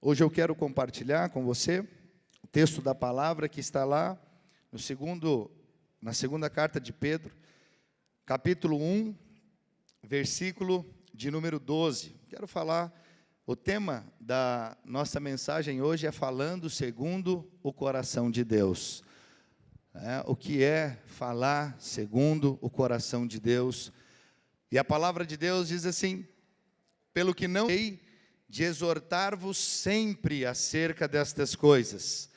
Hoje eu quero compartilhar com você o texto da palavra que está lá na segunda carta de Pedro, capítulo 1, versículo de número 12. Quero falar, o tema da nossa mensagem hoje é falando segundo o coração de Deus. O que é falar segundo o coração de Deus? E a palavra de Deus diz assim: pelo que não hei de exortar-vos sempre acerca destas coisas,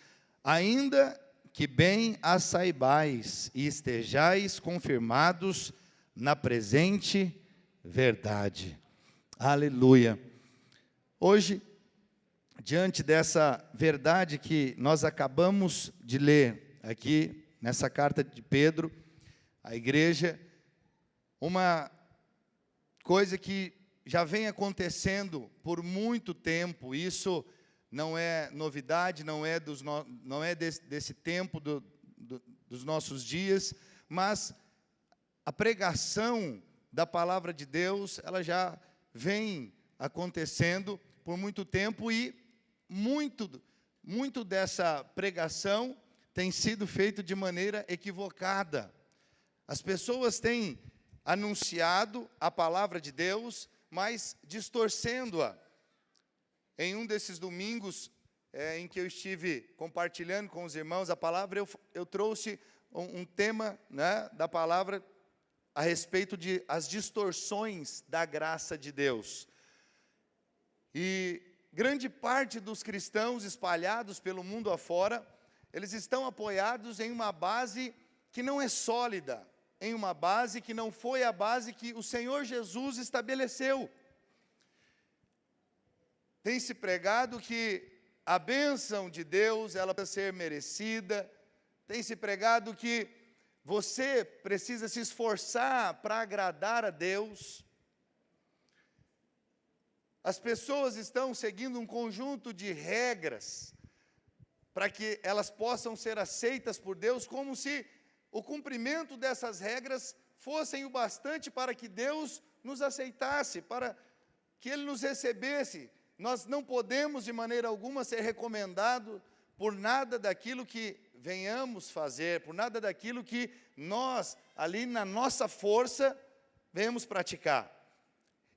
ainda que bem as saibais e estejais confirmados na presente verdade. Aleluia. Hoje, diante dessa verdade que nós acabamos de ler aqui, nessa carta de Pedro, à igreja, uma coisa que já vem acontecendo por muito tempo, isso não é novidade, não é desse tempo dos nossos dias, mas a pregação da palavra de Deus, ela já vem acontecendo por muito tempo e muito dessa pregação tem sido feito de maneira equivocada. As pessoas têm anunciado a palavra de Deus, mas distorcendo-a. Em um desses domingos em que eu estive compartilhando com os irmãos a palavra, eu trouxe um tema, da palavra a respeito de as distorções da graça de Deus. E grande parte dos cristãos espalhados pelo mundo afora, eles estão apoiados em uma base que não é sólida, em uma base que não foi a base que o Senhor Jesus estabeleceu. Tem se pregado que a bênção de Deus, ela precisa ser merecida, tem se pregado que você precisa se esforçar para agradar a Deus. As pessoas estão seguindo um conjunto de regras para que elas possam ser aceitas por Deus, como se o cumprimento dessas regras fossem o bastante para que Deus nos aceitasse, para que Ele nos recebesse. Nós não podemos de maneira alguma ser recomendados por nada daquilo que venhamos fazer, por nada daquilo que nós, ali na nossa força, venhamos praticar.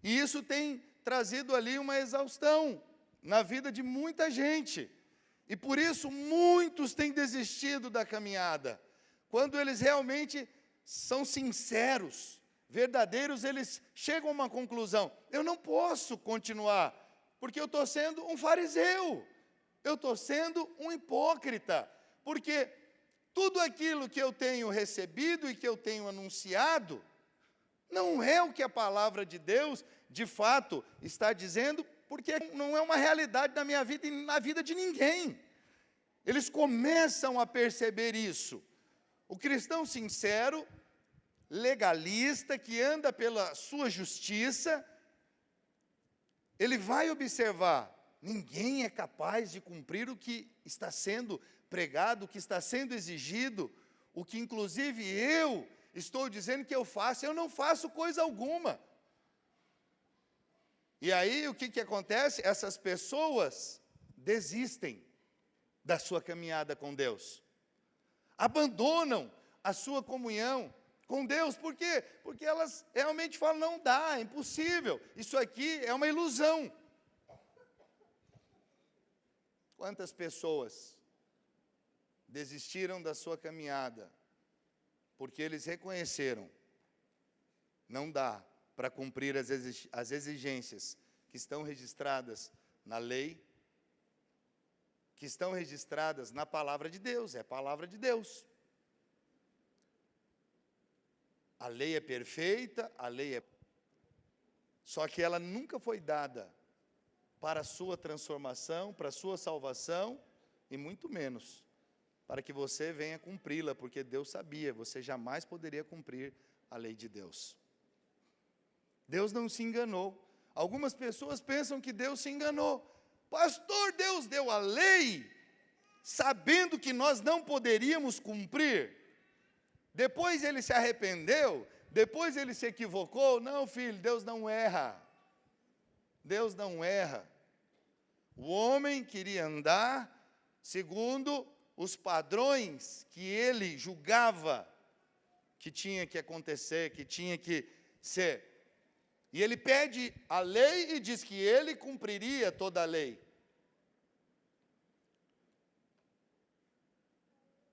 E isso tem trazido ali uma exaustão na vida de muita gente. E por isso muitos têm desistido da caminhada. Quando eles realmente são sinceros, verdadeiros, eles chegam a uma conclusão: eu não posso continuar, porque eu estou sendo um fariseu, eu estou sendo um hipócrita, porque tudo aquilo que eu tenho recebido e que eu tenho anunciado, não é o que a palavra de Deus, de fato, está dizendo, porque não é uma realidade na minha vida e na vida de ninguém. Eles começam a perceber isso. O cristão sincero, legalista, que anda pela sua justiça, ele vai observar: ninguém é capaz de cumprir o que está sendo pregado, o que está sendo exigido, o que inclusive eu estou dizendo que eu faço, eu não faço coisa alguma. E aí o que acontece? Essas pessoas desistem da sua caminhada com Deus, abandonam a sua comunhão com Deus. Por quê? Porque elas realmente falam: não dá, é impossível, isso aqui é uma ilusão. Quantas pessoas desistiram da sua caminhada, porque eles reconheceram: não dá para cumprir as exigências que estão registradas na lei, que estão registradas na palavra de Deus, é a palavra de Deus. A lei é perfeita, só que ela nunca foi dada para a sua transformação, para a sua salvação, e muito menos para que você venha cumpri-la, porque Deus sabia, você jamais poderia cumprir a lei de Deus. Deus não se enganou. Algumas pessoas pensam que Deus se enganou. Pastor, Deus deu a lei, sabendo que nós não poderíamos cumprir. Depois ele se arrependeu, depois ele se equivocou. Não, filho, Deus não erra. Deus não erra. O homem queria andar segundo os padrões que ele julgava que tinha que acontecer, que tinha que ser. E ele pede a lei e diz que ele cumpriria toda a lei.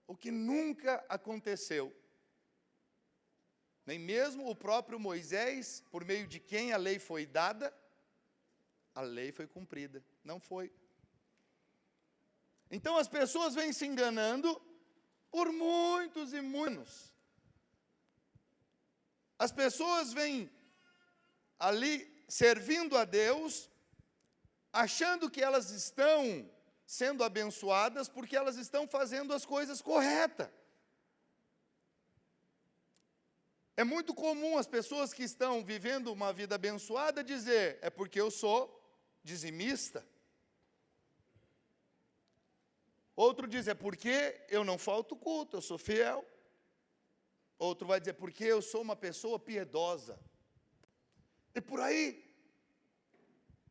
O que nunca aconteceu. Nem mesmo o próprio Moisés, por meio de quem a lei foi dada, a lei foi cumprida. Não foi. Então as pessoas vêm se enganando por muitos e muitos. As pessoas vêm ali servindo a Deus, achando que elas estão sendo abençoadas porque elas estão fazendo as coisas corretas. É muito comum as pessoas que estão vivendo uma vida abençoada dizer, é porque eu sou dizimista. Outro diz, é porque eu não falto culto, eu sou fiel. Outro vai dizer, porque eu sou uma pessoa piedosa. E por aí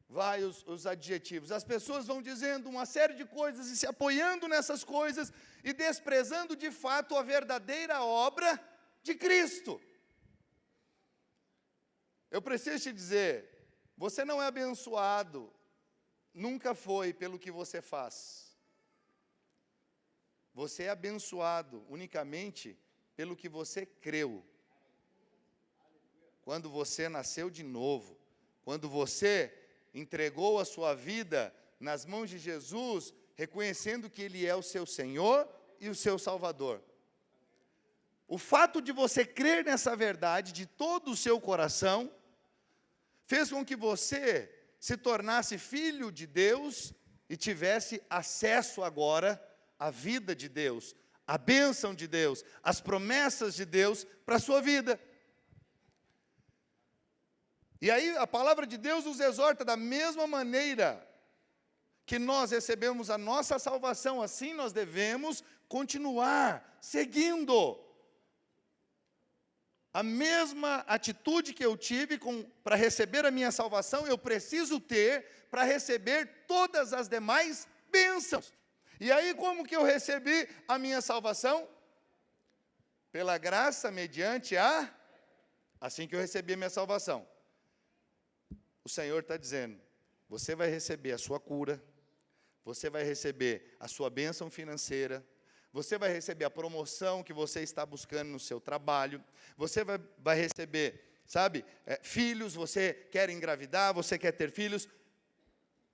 vai os adjetivos. As pessoas vão dizendo uma série de coisas e se apoiando nessas coisas e desprezando de fato a verdadeira obra de Cristo. Eu preciso te dizer, você não é abençoado, nunca foi pelo que você faz. Você é abençoado unicamente pelo que você creu. Quando você nasceu de novo, quando você entregou a sua vida nas mãos de Jesus, reconhecendo que Ele é o seu Senhor e o seu Salvador. O fato de você crer nessa verdade de todo o seu coração, fez com que você se tornasse filho de Deus e tivesse acesso agora à vida de Deus, à bênção de Deus, às promessas de Deus para a sua vida. E aí a palavra de Deus nos exorta da mesma maneira que nós recebemos a nossa salvação, assim nós devemos continuar seguindo. A mesma atitude que eu tive para receber a minha salvação, eu preciso ter para receber todas as demais bênçãos. E aí como que eu recebi a minha salvação? Pela graça, mediante assim que eu recebi a minha salvação. O Senhor está dizendo, você vai receber a sua cura, você vai receber a sua bênção financeira, você vai receber a promoção que você está buscando no seu trabalho, você vai receber, filhos, você quer engravidar, você quer ter filhos,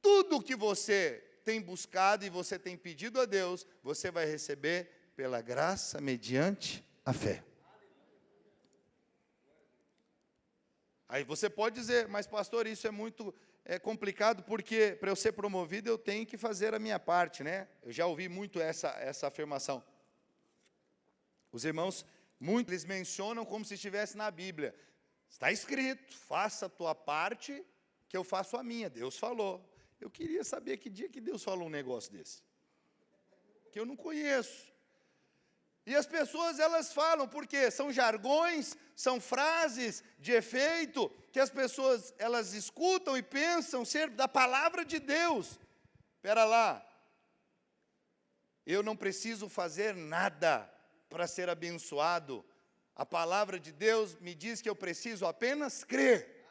tudo que você tem buscado e você tem pedido a Deus, você vai receber pela graça mediante a fé. Aí você pode dizer, mas pastor, isso é muito complicado, porque para eu ser promovido eu tenho que fazer a minha parte, né? Eu já ouvi muito essa afirmação. Os irmãos, muitos, eles mencionam como se estivesse na Bíblia. Está escrito, faça a tua parte, que eu faço a minha. Deus falou. Eu queria saber que dia que Deus falou um negócio desse. Que eu não conheço. E as pessoas, elas falam, porque são jargões, são frases de efeito, que as pessoas, elas escutam e pensam ser da palavra de Deus. Espera lá, eu não preciso fazer nada para ser abençoado. A palavra de Deus me diz que eu preciso apenas crer.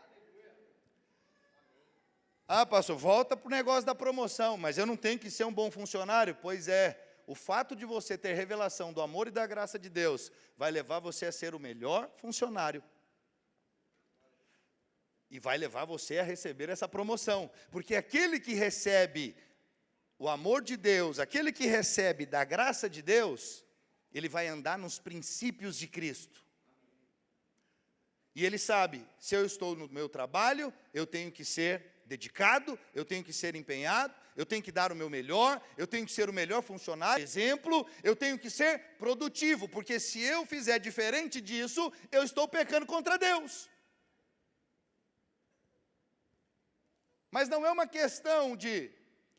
Ah, pastor, volta para o negócio da promoção, mas eu não tenho que ser um bom funcionário? Pois é. O fato de você ter revelação do amor e da graça de Deus vai levar você a ser o melhor funcionário. E vai levar você a receber essa promoção. Porque aquele que recebe o amor de Deus, aquele que recebe da graça de Deus, ele vai andar nos princípios de Cristo. E ele sabe, se eu estou no meu trabalho, eu tenho que ser dedicado, eu tenho que ser empenhado, eu tenho que dar o meu melhor, eu tenho que ser o melhor funcionário, exemplo, eu tenho que ser produtivo, porque se eu fizer diferente disso, eu estou pecando contra Deus. Mas não é uma questão de,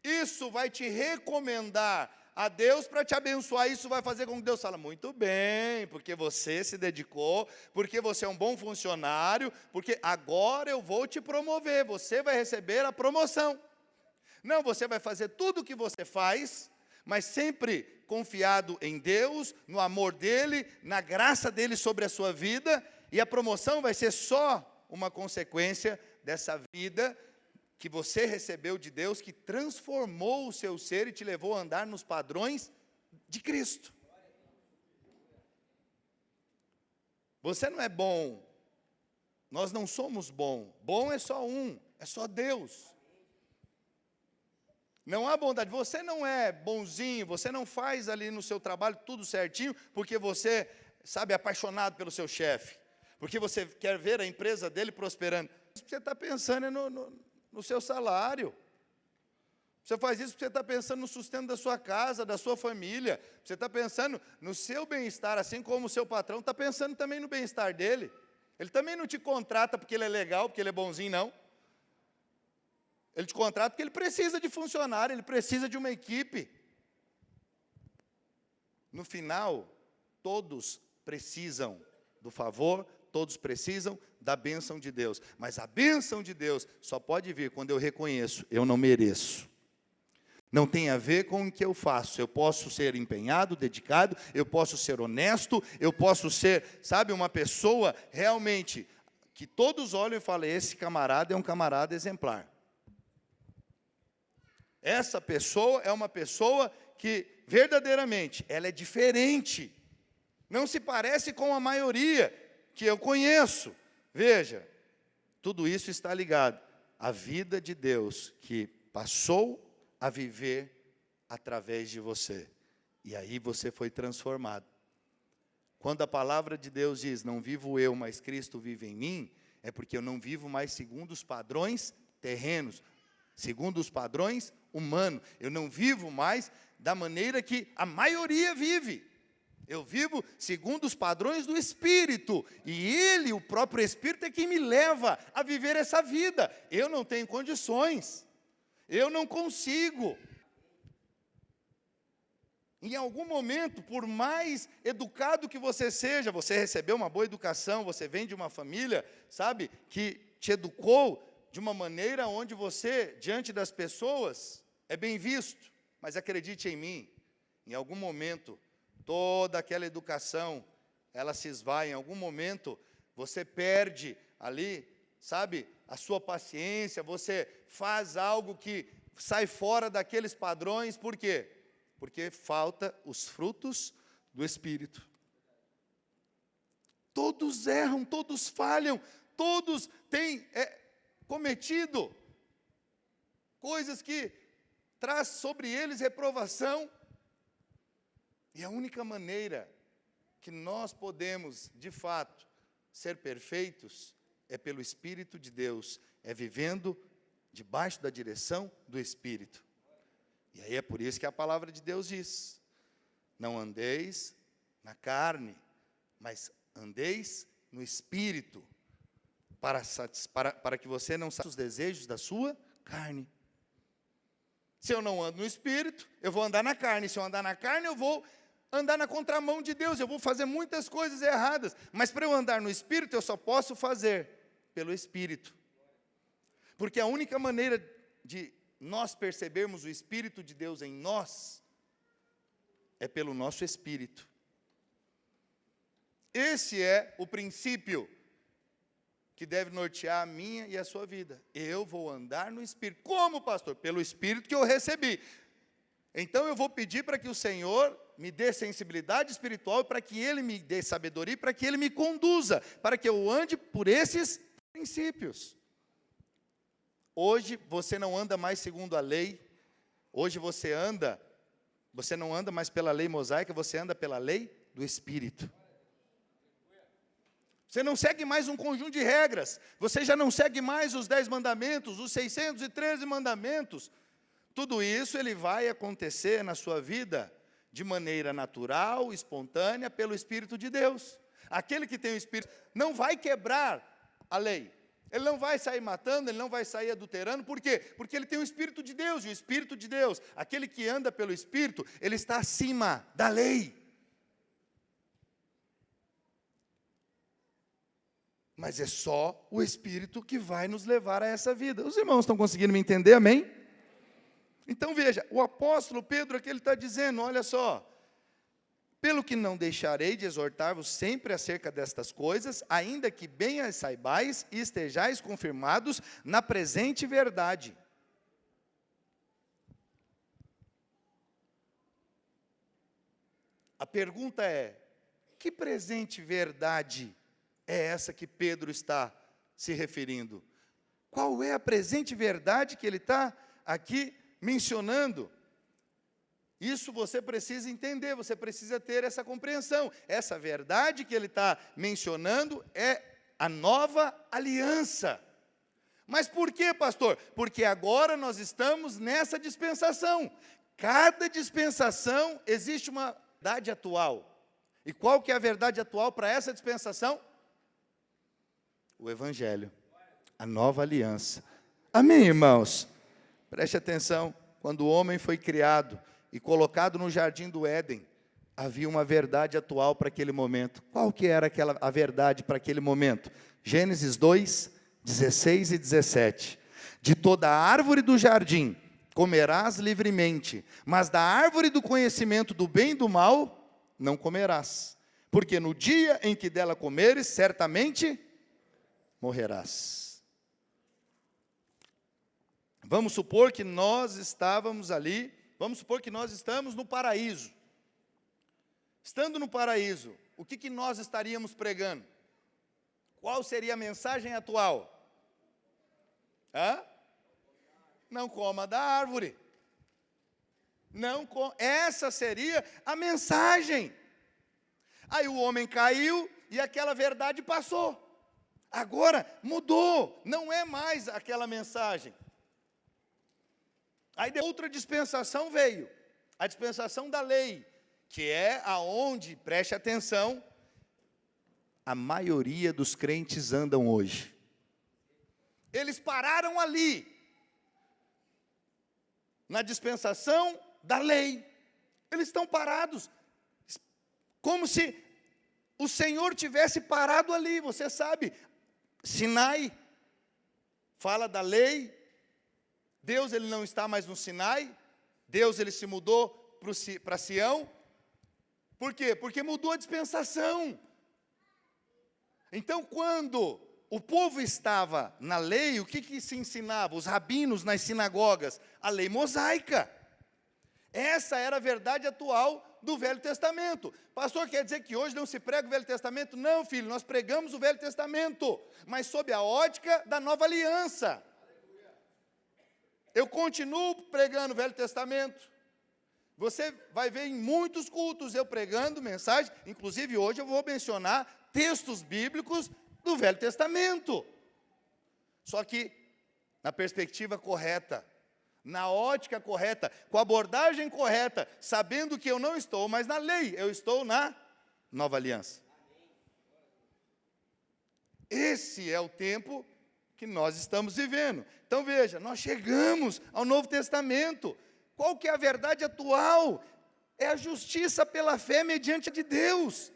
isso vai te recomendar a Deus para te abençoar, isso vai fazer com que Deus fale, muito bem, porque você se dedicou, porque você é um bom funcionário, porque agora eu vou te promover, você vai receber a promoção. Não, você vai fazer tudo o que você faz, mas sempre confiado em Deus, no amor dEle, na graça dEle sobre a sua vida, e a promoção vai ser só uma consequência dessa vida que você recebeu de Deus, que transformou o seu ser e te levou a andar nos padrões de Cristo. Você não é bom, nós não somos bom. Bom é só um, é só Deus. Não há bondade, você não é bonzinho, você não faz ali no seu trabalho tudo certinho, porque você, sabe, é apaixonado pelo seu chefe, porque você quer ver a empresa dele prosperando. Você está pensando no seu salário. Você faz isso porque você está pensando no sustento da sua casa, da sua família. Você está pensando no seu bem-estar, assim como o seu patrão está pensando também no bem-estar dele. Ele também não te contrata porque ele é legal, porque ele é bonzinho, não. Ele te contrata porque ele precisa de funcionário, ele precisa de uma equipe. No final, todos precisam do favor, todos precisam da bênção de Deus. Mas a bênção de Deus só pode vir quando eu reconheço, eu não mereço. Não tem a ver com o que eu faço. Eu posso ser empenhado, dedicado, eu posso ser honesto, eu posso ser, sabe, uma pessoa realmente que todos olham e falam, esse camarada é um camarada exemplar. Essa pessoa é uma pessoa que verdadeiramente ela é diferente. Não se parece com a maioria que eu conheço. Veja, tudo isso está ligado à vida de Deus que passou a viver através de você. E aí você foi transformado. Quando a palavra de Deus diz, não vivo eu, mas Cristo vive em mim, é porque eu não vivo mais segundo os padrões terrenos, segundo os padrões humanos. Eu não vivo mais da maneira que a maioria vive. Eu vivo segundo os padrões do Espírito. E Ele, o próprio Espírito, é quem me leva a viver essa vida. Eu não tenho condições. Eu não consigo. Em algum momento, por mais educado que você seja, você recebeu uma boa educação, você vem de uma família, sabe, que te educou de uma maneira onde você, diante das pessoas, é bem visto. Mas acredite em mim, em algum momento, toda aquela educação, ela se esvai. Em algum momento, você perde ali, sabe, a sua paciência, você faz algo que sai fora daqueles padrões. Por quê? Porque falta os frutos do Espírito. Todos erram, todos falham, todos têm cometido coisas que traz sobre eles reprovação. E a única maneira que nós podemos, de fato, ser perfeitos é pelo Espírito de Deus, é vivendo debaixo da direção do Espírito. E aí é por isso que a palavra de Deus diz, não andeis na carne, mas andeis no Espírito, para que você não satisfaça os desejos da sua carne. Se eu não ando no Espírito, eu vou andar na carne. Se eu andar na carne, eu vou andar na contramão de Deus, eu vou fazer muitas coisas erradas. Mas para eu andar no Espírito, eu só posso fazer pelo Espírito. Porque a única maneira de nós percebermos o Espírito de Deus em nós é pelo nosso Espírito. Esse é o princípio que deve nortear a minha e a sua vida. Eu vou andar no Espírito. Como, pastor? Pelo Espírito que eu recebi. Então eu vou pedir para que o Senhor me dê sensibilidade espiritual, para que Ele me dê sabedoria, para que Ele me conduza, para que eu ande por esses princípios. Hoje você não anda mais segundo a lei, hoje você não anda mais pela lei mosaica, você anda pela lei do Espírito. Você não segue mais um conjunto de regras, você já não segue mais os 10 mandamentos, os 613 mandamentos. Tudo isso ele vai acontecer na sua vida de maneira natural, espontânea, pelo Espírito de Deus. Aquele que tem o Espírito não vai quebrar a lei. Ele não vai sair matando, ele não vai sair adulterando. Por quê? Porque ele tem o Espírito de Deus. E o Espírito de Deus, aquele que anda pelo Espírito, ele está acima da lei. Mas é só o Espírito que vai nos levar a essa vida. Os irmãos estão conseguindo me entender, amém? Então veja, o apóstolo Pedro aqui ele está dizendo, olha só, pelo que não deixarei de exortar-vos sempre acerca destas coisas, ainda que bem as saibais e estejais confirmados na presente verdade. A pergunta é, que presente verdade é essa que Pedro está se referindo? Qual é a presente verdade que ele está aqui mencionando? Isso você precisa entender, você precisa ter essa compreensão. Essa verdade que ele está mencionando é a nova aliança. Mas por quê, pastor? Porque agora nós estamos nessa dispensação. Cada dispensação existe uma verdade atual. E qual que é a verdade atual para essa dispensação? O Evangelho, a nova aliança. Amém, irmãos? Preste atenção, quando o homem foi criado e colocado no jardim do Éden, havia uma verdade atual para aquele momento. Qual que era a verdade para aquele momento? Gênesis 2, 16 e 17. De toda árvore do jardim comerás livremente, mas da árvore do conhecimento do bem e do mal não comerás, porque no dia em que dela comeres, certamente morrerás. Vamos supor que nós estávamos ali, vamos supor que nós estamos no paraíso. Estando no paraíso, o que nós estaríamos pregando? Qual seria a mensagem atual? Não coma da árvore. Essa seria a mensagem. Aí o homem caiu e aquela verdade passou. Agora mudou, não é mais aquela mensagem. Aí outra dispensação veio, a dispensação da lei, que é aonde, preste atenção, a maioria dos crentes andam hoje. Eles pararam ali, na dispensação da lei. Eles estão parados, como se o Senhor tivesse parado ali. Você sabe, Sinai fala da lei. Deus ele não está mais no Sinai. Deus ele se mudou para Sião. Por quê? Porque mudou a dispensação. Então, quando o povo estava na lei, o que se ensinava? Os rabinos nas sinagogas, a lei mosaica. Essa era a verdade atual do Velho Testamento. Pastor, quer dizer que hoje não se prega o Velho Testamento? Não, filho, nós pregamos o Velho Testamento, mas sob a ótica da nova aliança. Eu continuo pregando o Velho Testamento. Você vai ver em muitos cultos eu pregando mensagem, inclusive hoje eu vou mencionar textos bíblicos do Velho Testamento. Só que na perspectiva correta, na ótica correta, com a abordagem correta, sabendo que eu não estou mais na lei, eu estou na nova aliança. Esse é o tempo que nós estamos vivendo. Então veja, nós chegamos ao Novo Testamento. Qual que é a verdade atual? É a justiça pela fé mediante a de Deus.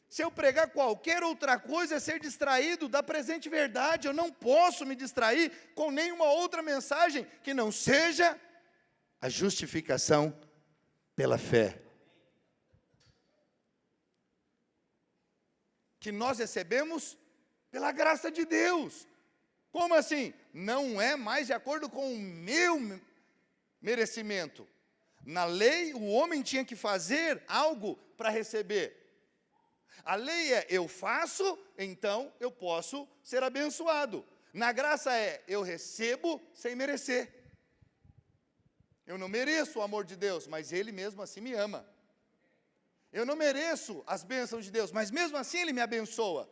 Se eu pregar qualquer outra coisa, é ser distraído da presente verdade. Eu não posso me distrair com nenhuma outra mensagem que não seja a justificação pela fé. Que nós recebemos pela graça de Deus. Como assim? Não é mais de acordo com o meu merecimento. Na lei, o homem tinha que fazer algo para receber. A lei é, eu faço, então eu posso ser abençoado. Na graça é, eu recebo sem merecer. Eu não mereço o amor de Deus, mas Ele mesmo assim me ama. Eu não mereço as bênçãos de Deus, mas mesmo assim Ele me abençoa.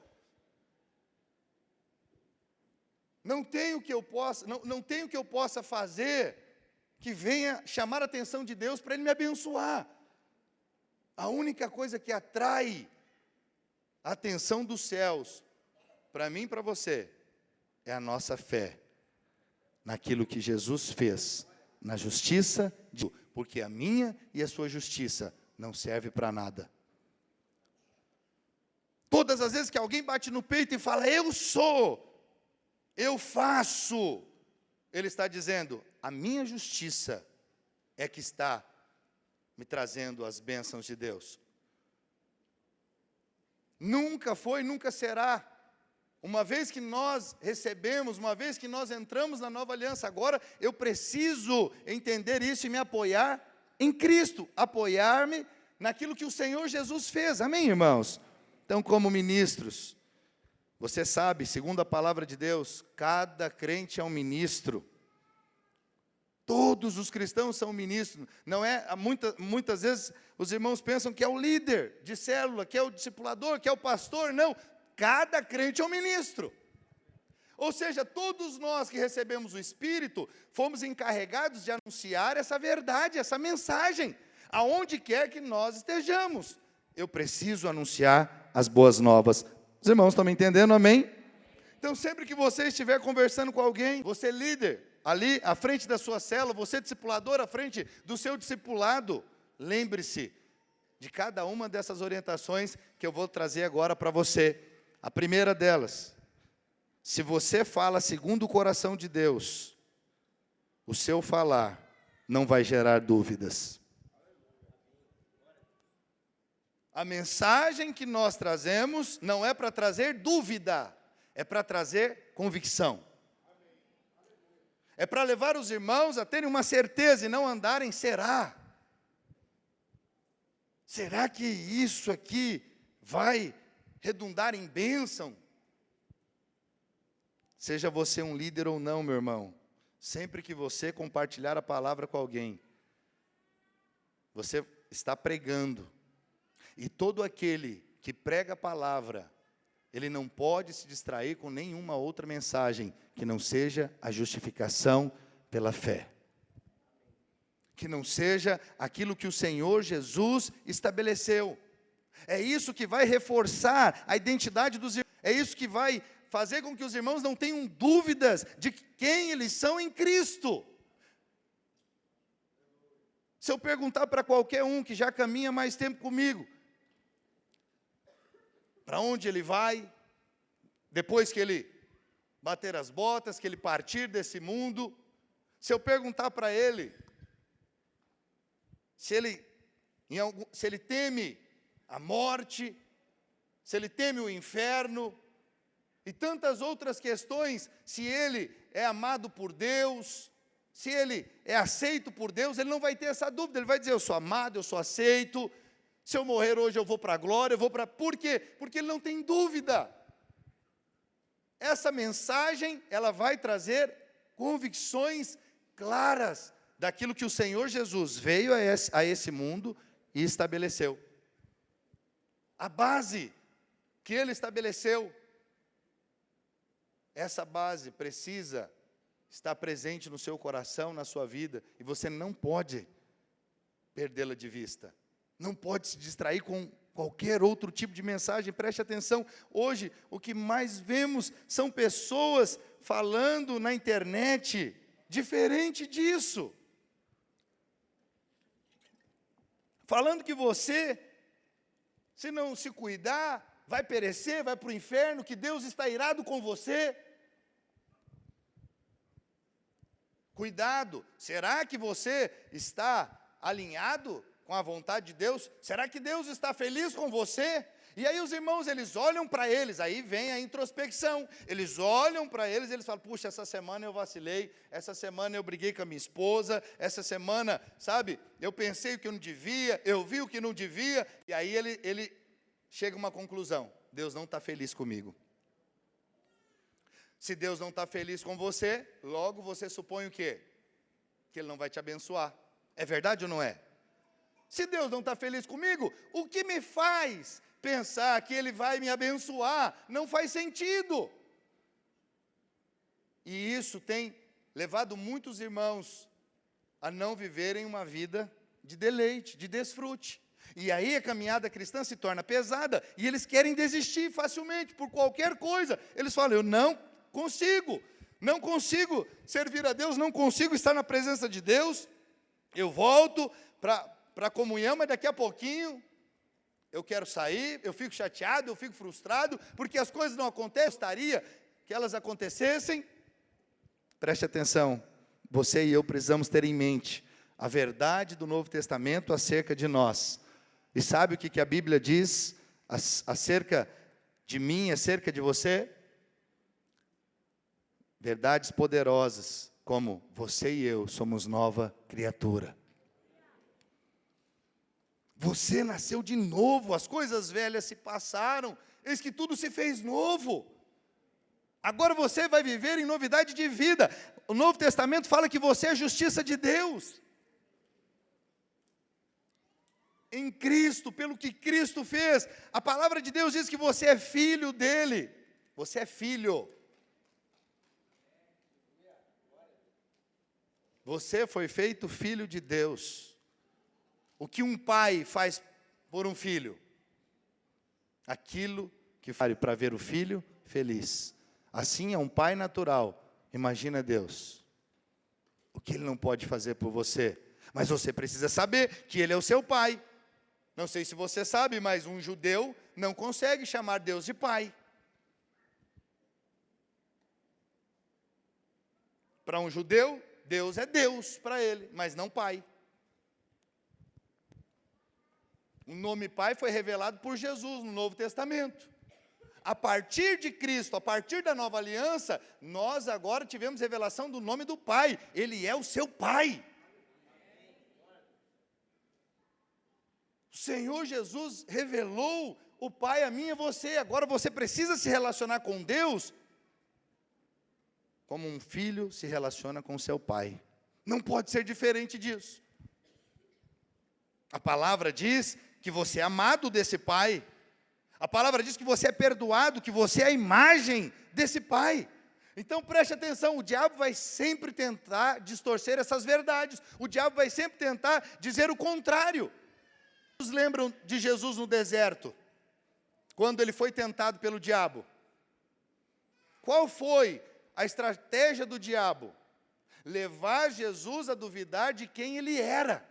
Não tenho que eu possa fazer que venha chamar a atenção de Deus para Ele me abençoar. A única coisa que atrai a atenção dos céus, para mim e para você, é a nossa fé naquilo que Jesus fez, na justiça, porque a minha e a sua justiça não serve para nada. Todas as vezes que alguém bate no peito e fala, eu sou, eu faço, ele está dizendo, a minha justiça é que está me trazendo as bênçãos de Deus. Nunca foi, nunca será. Uma vez que nós recebemos, uma vez que nós entramos na nova aliança, agora eu preciso entender isso e me apoiar em Cristo, apoiar-me naquilo que o Senhor Jesus fez, amém, irmãos? Então, como ministros, você sabe, segundo a palavra de Deus, cada crente é um ministro. Todos os cristãos são ministros. Não é, muitas vezes os irmãos pensam que é o líder de célula, que é o discipulador, que é o pastor. Não, cada crente é um ministro. Ou seja, todos nós que recebemos o Espírito, fomos encarregados de anunciar essa verdade, essa mensagem, aonde quer que nós estejamos. Eu preciso anunciar as boas novas. Os irmãos estão me entendendo, amém? Então, sempre que você estiver conversando com alguém, você líder, ali à frente da sua célula, você discipulador à frente do seu discipulado, lembre-se de cada uma dessas orientações que eu vou trazer agora para você. A primeira delas, se você fala segundo o coração de Deus, o seu falar não vai gerar dúvidas. A mensagem que nós trazemos não é para trazer dúvida, é para trazer convicção. É para levar os irmãos a terem uma certeza e não andarem, será? Será que isso aqui vai redundar em bênção? Seja você um líder ou não, meu irmão, sempre que você compartilhar a palavra com alguém, você está pregando. E todo aquele que prega a palavra, ele não pode se distrair com nenhuma outra mensagem que não seja a justificação pela fé. Que não seja aquilo que o Senhor Jesus estabeleceu. É isso que vai reforçar a identidade dos irmãos. É isso que vai fazer com que os irmãos não tenham dúvidas de quem eles são em Cristo. Se eu perguntar para qualquer um que já caminha mais tempo comigo, para onde ele vai, depois que ele bater as botas, que ele partir desse mundo, se eu perguntar para ele, se ele teme a morte, se ele teme o inferno, e tantas outras questões, se ele é amado por Deus, se ele é aceito por Deus, ele não vai ter essa dúvida, ele vai dizer, eu sou amado, eu sou aceito, se eu morrer hoje eu vou para a glória, eu vou para... Por quê? Porque ele não tem dúvida. Essa mensagem, ela vai trazer convicções claras daquilo que o Senhor Jesus veio a esse mundo e estabeleceu. A base que ele estabeleceu, essa base precisa estar presente no seu coração, na sua vida, e você não pode perdê-la de vista. Não pode se distrair com qualquer outro tipo de mensagem. Preste atenção, hoje o que mais vemos são pessoas falando na internet diferente disso. Falando que você, se não se cuidar, vai perecer, vai para o inferno, que Deus está irado com você. Cuidado, será que você está alinhado com a vontade de Deus? Será que Deus está feliz com você? E aí os irmãos, eles olham para eles, aí vem a introspecção, eles olham para eles, eles falam, puxa, essa semana eu vacilei, essa semana eu briguei com a minha esposa, essa semana, sabe, eu pensei o que eu não devia, eu vi o que não devia, e aí ele chega a uma conclusão, Deus não está feliz comigo. Se Deus não está feliz com você, logo você supõe o quê? Que Ele não vai te abençoar. É verdade ou não é? Se Deus não está feliz comigo, o que me faz pensar que Ele vai me abençoar? Não faz sentido. E isso tem levado muitos irmãos a não viverem uma vida de deleite, de desfrute. E aí a caminhada cristã se torna pesada, e eles querem desistir facilmente, por qualquer coisa. Eles falam, eu não consigo servir a Deus, não consigo estar na presença de Deus, eu volto para a comunhão, mas daqui a pouquinho eu quero sair, eu fico chateado, eu fico frustrado, porque as coisas não acontecem, eu gostaria que elas acontecessem. Preste atenção, você e eu precisamos ter em mente, a verdade do Novo Testamento acerca de nós. E sabe o que a Bíblia diz acerca de mim, acerca de você? Verdades poderosas, como você e eu somos nova criatura. Você nasceu de novo, as coisas velhas se passaram, eis que tudo se fez novo. Agora você vai viver em novidade de vida. O Novo Testamento fala que você é a justiça de Deus. Em Cristo, pelo que Cristo fez. A palavra de Deus diz que você é filho dele. Você é filho. Você foi feito filho de Deus. O que um pai faz por um filho? Aquilo que faz para ver o filho feliz. Assim é um pai natural. Imagina Deus. O que ele não pode fazer por você? Mas você precisa saber que ele é o seu pai. Não sei se você sabe, mas um judeu não consegue chamar Deus de pai. Para um judeu, Deus é Deus para ele, mas não pai. O nome pai foi revelado por Jesus no Novo Testamento. A partir de Cristo, a partir da nova aliança, nós agora tivemos revelação do nome do Pai. Ele é o seu Pai. O Senhor Jesus revelou o Pai a mim e a você. Agora você precisa se relacionar com Deus como um filho se relaciona com seu pai. Não pode ser diferente disso. A palavra diz que você é amado desse Pai. A palavra diz que você é perdoado, que você é a imagem desse Pai. Então preste atenção, o diabo vai sempre tentar distorcer essas verdades. O diabo vai sempre tentar dizer o contrário. Vocês lembram de Jesus no deserto? Quando ele foi tentado pelo diabo? Qual foi a estratégia do diabo? Levar Jesus a duvidar de quem ele era.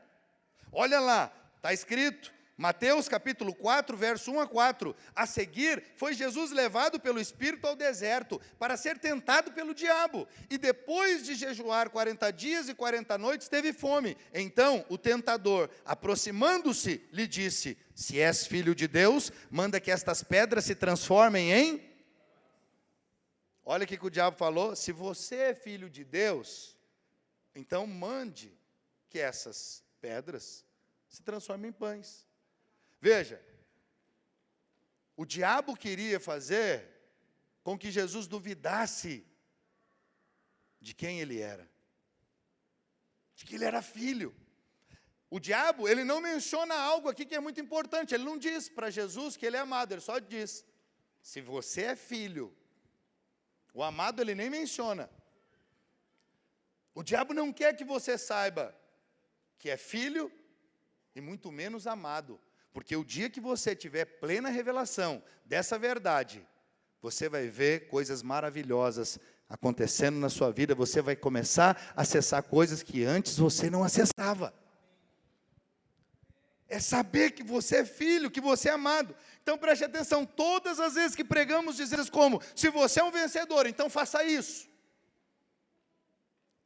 Olha lá, está escrito, Mateus capítulo 4, verso 1 a 4. A seguir, foi Jesus levado pelo Espírito ao deserto, para ser tentado pelo diabo. E depois de jejuar 40 dias e 40 noites, teve fome. Então, o tentador, aproximando-se, lhe disse, se és filho de Deus, manda que estas pedras se transformem em... Olha o que o diabo falou, se você é filho de Deus, então mande que essas pedras se transformem em pães. Veja, o diabo queria fazer com que Jesus duvidasse de quem ele era, de que ele era filho. O diabo, ele não menciona algo aqui que é muito importante, ele não diz para Jesus que ele é amado, ele só diz, se você é filho. O amado ele nem menciona. O diabo não quer que você saiba que é filho e muito menos amado. Porque o dia que você tiver plena revelação dessa verdade, você vai ver coisas maravilhosas acontecendo na sua vida. Você vai começar a acessar coisas que antes você não acessava. É saber que você é filho, que você é amado. Então preste atenção, todas as vezes que pregamos dizemos como, se você é um vencedor, então faça isso.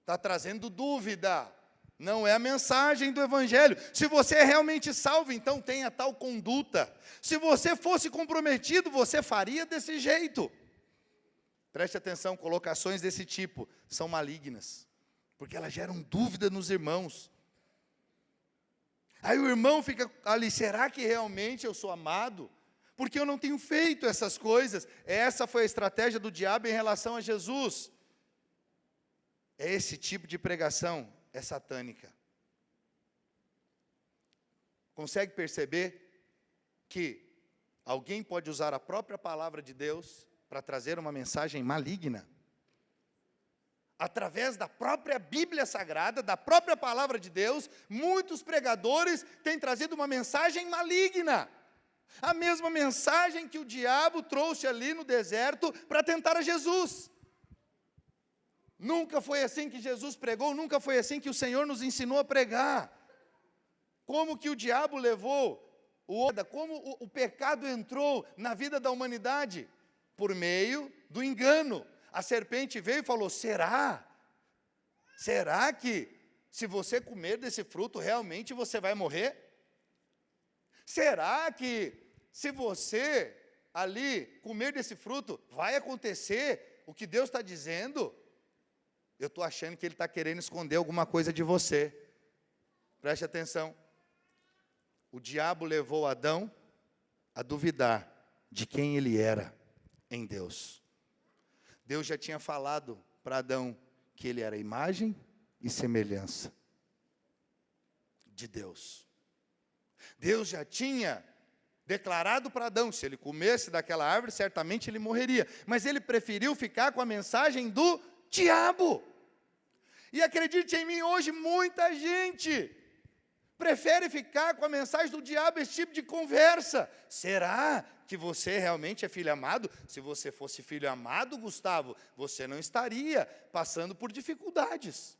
Está trazendo dúvida. Não é a mensagem do Evangelho. Se você é realmente salvo, então tenha tal conduta. Se você fosse comprometido, você faria desse jeito. Preste atenção, colocações desse tipo são malignas, porque elas geram dúvida nos irmãos. Aí o irmão fica ali, será que realmente eu sou amado? Porque eu não tenho feito essas coisas. Essa foi a estratégia do diabo em relação a Jesus. É esse tipo de pregação. É satânica. Consegue perceber que alguém pode usar a própria palavra de Deus para trazer uma mensagem maligna? Através da própria Bíblia Sagrada, da própria palavra de Deus, muitos pregadores têm trazido uma mensagem maligna. A mesma mensagem que o diabo trouxe ali no deserto para tentar a Jesus. Nunca foi assim que Jesus pregou, nunca foi assim que o Senhor nos ensinou a pregar. Como que o diabo levou, como o pecado entrou na vida da humanidade? Por meio do engano. A serpente veio e falou, será? Será que Se você comer desse fruto, realmente você vai morrer? Será que se você ali comer desse fruto, vai acontecer o que Deus está dizendo? Eu estou achando que Ele está querendo esconder alguma coisa de você. Preste atenção. O diabo levou Adão a duvidar de quem ele era em Deus. Deus já tinha falado para Adão que ele era imagem e semelhança de Deus. Deus já tinha declarado para Adão, se ele comesse daquela árvore, certamente ele morreria. Mas ele preferiu ficar com a mensagem do diabo. E acredite em mim, hoje muita gente prefere ficar com a mensagem do diabo, esse tipo de conversa. Será que você realmente é filho amado? Se você fosse filho amado, Gustavo, você não estaria passando por dificuldades.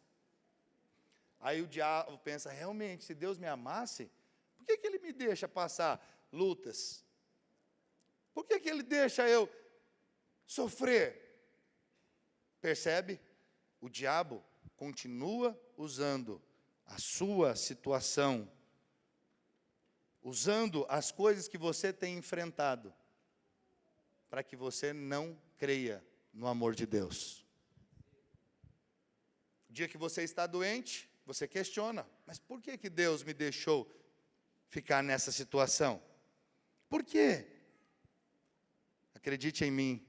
Aí o diabo pensa, realmente, se Deus me amasse, por que Ele me deixa passar lutas? Por que Ele deixa eu sofrer? Percebe? O diabo continua usando a sua situação, usando as coisas que você tem enfrentado, para que você não creia no amor de Deus. O dia que você está doente, você questiona, mas por que Deus me deixou ficar nessa situação? Por quê? Acredite em mim,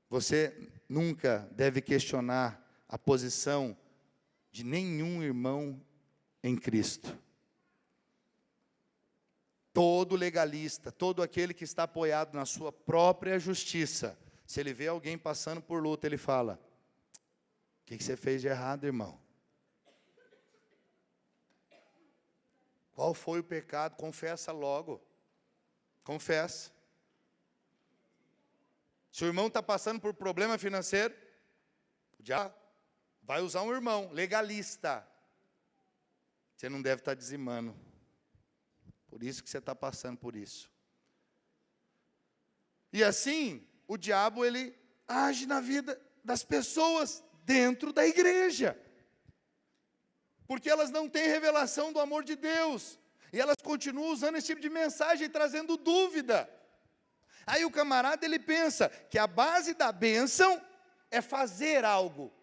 você nunca deve questionar a posição de nenhum irmão em Cristo. Todo legalista, todo aquele que está apoiado na sua própria justiça, se ele vê alguém passando por luta, ele fala, o que você fez de errado, irmão? Qual foi o pecado? Confessa logo. Confessa. Se o irmão está passando por problema financeiro, já vai usar um irmão legalista. Você não deve estar dizimando. Por isso que você está passando por isso. E assim, o diabo, ele age na vida das pessoas dentro da igreja. Porque elas não têm revelação do amor de Deus. E elas continuam usando esse tipo de mensagem, trazendo dúvida. Aí o camarada, ele pensa que a base da bênção é fazer algo.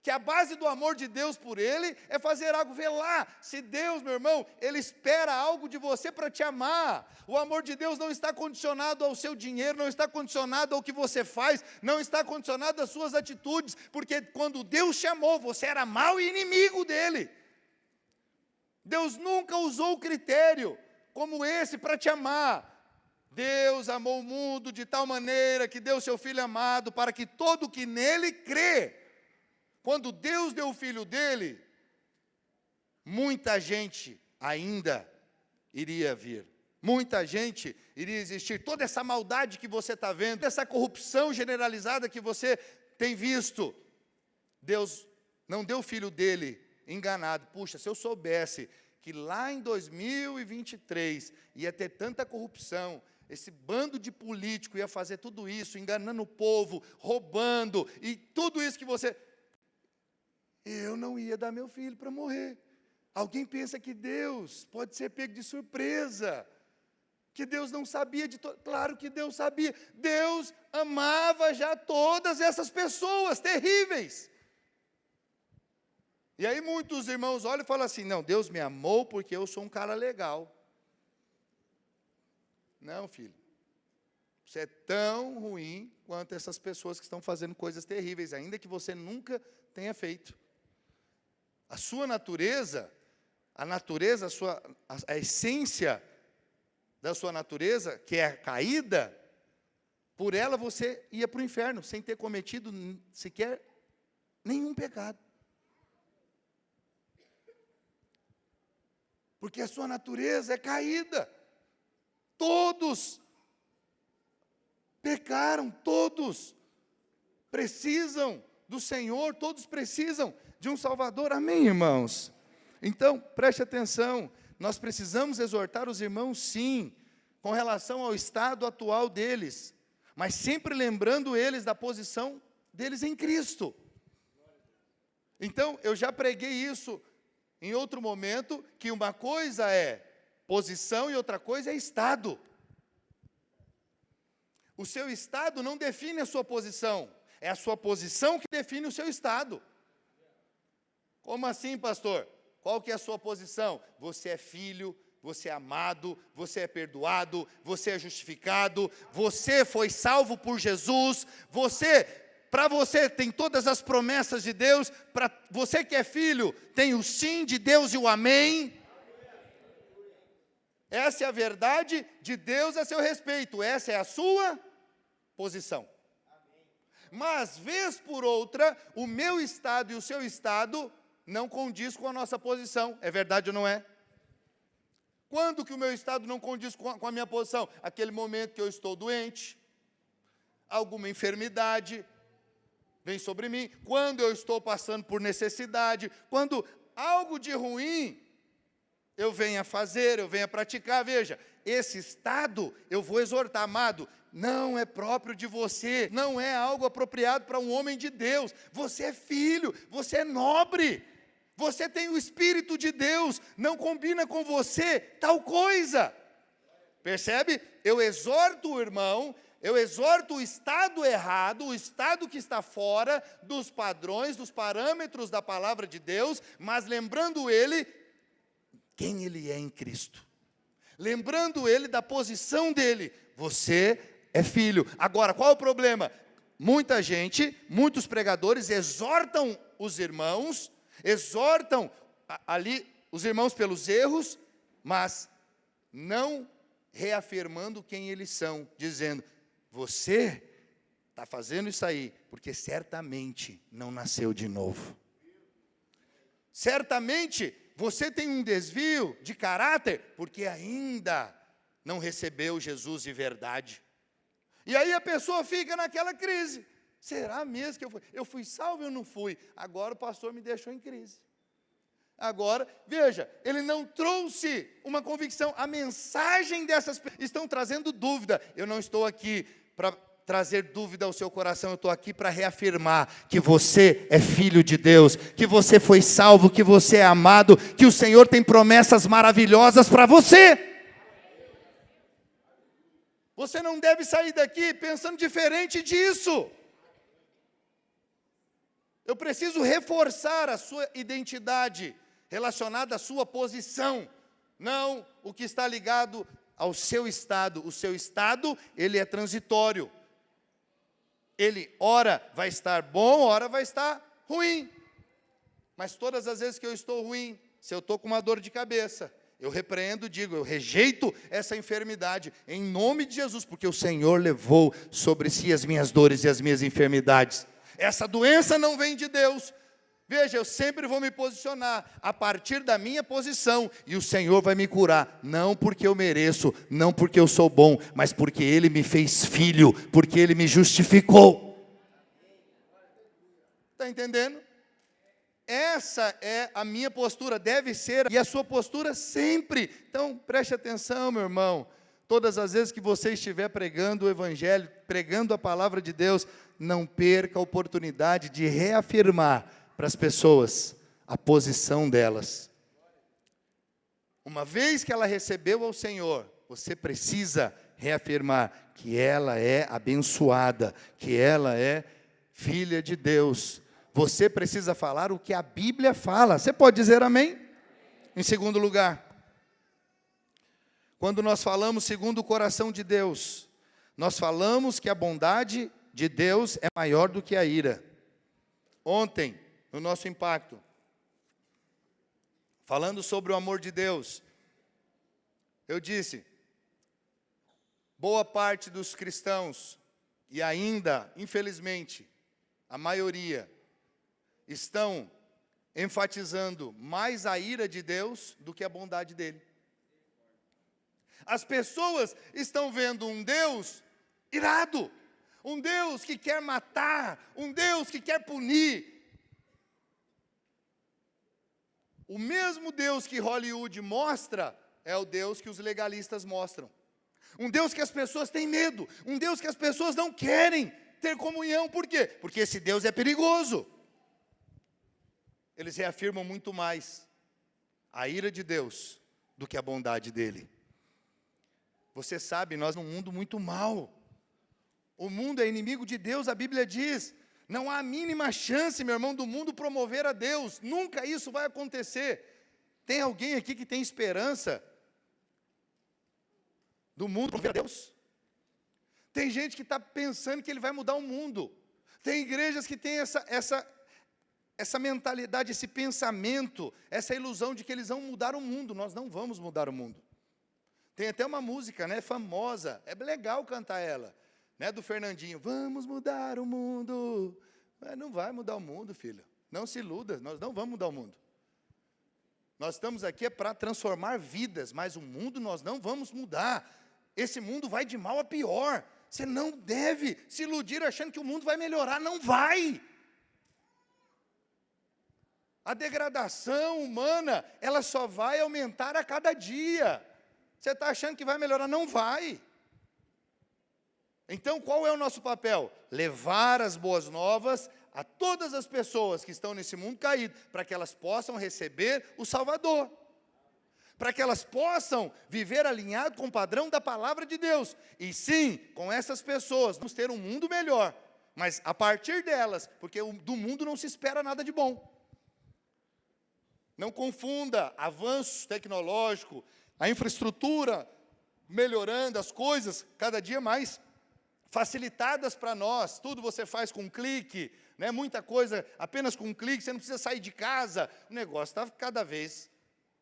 Que a base do amor de Deus por ele é fazer algo. Vê lá, se Deus, meu irmão, Ele espera algo de você para te amar. O amor de Deus não está condicionado ao seu dinheiro, não está condicionado ao que você faz, não está condicionado às suas atitudes, porque quando Deus te amou, você era mau e inimigo dele. Deus nunca usou critério como esse para te amar. Deus amou o mundo de tal maneira que deu seu Filho amado para que todo que nele crê. Quando Deus deu o Filho dele, muita gente ainda iria vir. Muita gente iria existir. Toda essa maldade que você está vendo, essa corrupção generalizada que você tem visto. Deus não deu o Filho dele enganado. Puxa, se eu soubesse que lá em 2023 ia ter tanta corrupção, esse bando de político ia fazer tudo isso, enganando o povo, roubando, e tudo isso que você... Eu não ia dar meu filho para morrer. Alguém pensa que Deus pode ser pego de surpresa, que Deus não sabia de tudo. Claro que Deus sabia. Deus amava já todas essas pessoas terríveis. E aí muitos irmãos olham e falam assim, não, Deus me amou porque eu sou um cara legal. Não, filho. Você é tão ruim quanto essas pessoas que estão fazendo coisas terríveis, ainda que você nunca tenha feito. A sua natureza, a essência da sua natureza, que é a caída, por ela você ia para o inferno, sem ter cometido sequer nenhum pecado. Porque a sua natureza é caída. Todos pecaram, todos precisam do Senhor, todos precisam de um Salvador, amém, irmãos? Então, preste atenção, nós precisamos exortar os irmãos, sim, com relação ao estado atual deles, mas sempre lembrando eles da posição deles em Cristo. Então, eu já preguei isso em outro momento que uma coisa é posição e outra coisa é estado. O seu estado não define a sua posição, é a sua posição que define o seu estado. Como assim, pastor? Qual que é a sua posição? Você é filho, você é amado, você é perdoado, você é justificado, você foi salvo por Jesus, para você tem todas as promessas de Deus, para você que é filho, tem o sim de Deus e o amém. Essa é a verdade de Deus a seu respeito, essa é a sua posição. Mas, vez por outra, o meu estado e o seu estado não condiz com a nossa posição. É verdade ou não é? Quando que o meu estado não condiz com a minha posição? Aquele momento que eu estou doente, alguma enfermidade vem sobre mim, quando eu estou passando por necessidade, quando algo de ruim eu venho a fazer, eu venho a praticar. Veja, esse estado eu vou exortar, amado, não é próprio de você, não é algo apropriado para um homem de Deus. Você é filho, você é nobre, você tem o Espírito de Deus, não combina com você tal coisa. Percebe? Eu exorto o irmão, eu exorto o estado errado, o estado que está fora dos padrões, dos parâmetros da palavra de Deus, mas lembrando ele quem ele é em Cristo. Lembrando ele da posição dele. Você é filho. Agora, qual é o problema? Muita gente, muitos pregadores exortam os irmãos, exortam ali os irmãos pelos erros, mas não reafirmando quem eles são, dizendo, você está fazendo isso aí, porque certamente não nasceu de novo. Certamente você tem um desvio de caráter, porque ainda não recebeu Jesus de verdade. E aí a pessoa fica naquela crise. Será mesmo que eu fui salvo ou não fui? Agora o pastor me deixou em crise. Agora, veja, ele não trouxe uma convicção. A mensagem dessas pessoas estão trazendo dúvida. Eu não estou aqui para trazer dúvida ao seu coração, eu estou aqui para reafirmar que você é filho de Deus, que você foi salvo, que você é amado, que o Senhor tem promessas maravilhosas para você. Você não deve sair daqui pensando diferente disso. Eu preciso reforçar a sua identidade relacionada à sua posição, não o que está ligado ao seu estado. O seu estado, ele é transitório. Ele, ora vai estar bom, ora vai estar ruim. Mas todas as vezes que eu estou ruim, se eu estou com uma dor de cabeça, eu repreendo, digo, eu rejeito essa enfermidade, em nome de Jesus, porque o Senhor levou sobre si as minhas dores e as minhas enfermidades. Essa doença não vem de Deus. Veja, eu sempre vou me posicionar a partir da minha posição, e o Senhor vai me curar, não porque eu mereço, não porque eu sou bom, mas porque Ele me fez filho, porque Ele me justificou. Está entendendo? Essa é a minha postura, deve ser, e a sua postura sempre. Então, preste atenção, meu irmão, todas as vezes que você estiver pregando o Evangelho, pregando a palavra de Deus, não perca a oportunidade de reafirmar para as pessoas a posição delas. Uma vez que ela recebeu ao Senhor, você precisa reafirmar que ela é abençoada, que ela é filha de Deus. Você precisa falar o que a Bíblia fala. Você pode dizer amém? Em segundo lugar, quando nós falamos segundo o coração de Deus, nós falamos que a bondade de Deus é maior do que a ira. Ontem, no nosso impacto, falando sobre o amor de Deus, eu disse, boa parte dos cristãos, e ainda, infelizmente, a maioria, estão enfatizando mais a ira de Deus do que a bondade dele. As pessoas estão vendo um Deus irado, um Deus que quer matar, um Deus que quer punir. O mesmo Deus que Hollywood mostra é o Deus que os legalistas mostram. Um Deus que as pessoas têm medo, um Deus que as pessoas não querem ter comunhão. Por quê? Porque esse Deus é perigoso. Eles reafirmam muito mais a ira de Deus do que a bondade dele. Você sabe, nós num mundo muito mau. O mundo é inimigo de Deus, a Bíblia diz. Não há a mínima chance, meu irmão, do mundo promover a Deus. Nunca isso vai acontecer. Tem alguém aqui que tem esperança do mundo promover a Deus? Tem gente que está pensando que ele vai mudar o mundo. Tem igrejas que têm essa mentalidade, esse pensamento, essa ilusão de que eles vão mudar o mundo. Nós não vamos mudar o mundo. Tem até uma música, né, famosa, é legal cantar ela, né, do Fernandinho. Vamos mudar o mundo. Não vai mudar o mundo, filho. Não se iluda, nós não vamos mudar o mundo. Nós estamos aqui para transformar vidas, mas o mundo nós não vamos mudar. Esse mundo vai de mal a pior. Você não deve se iludir achando que o mundo vai melhorar, não vai. A degradação humana, ela só vai aumentar a cada dia. Você está achando que vai melhorar? Não vai. Então, qual é o nosso papel? Levar as boas novas a todas as pessoas que estão nesse mundo caído, para que elas possam receber o Salvador. Para que elas possam viver alinhado com o padrão da palavra de Deus. E sim, com essas pessoas, vamos ter um mundo melhor. Mas a partir delas, porque do mundo não se espera nada de bom. Não confunda avanço tecnológico, a infraestrutura melhorando, as coisas cada dia mais facilitadas para nós. Tudo você faz com um clique, né? Muita coisa apenas com um clique, você não precisa sair de casa. O negócio está cada vez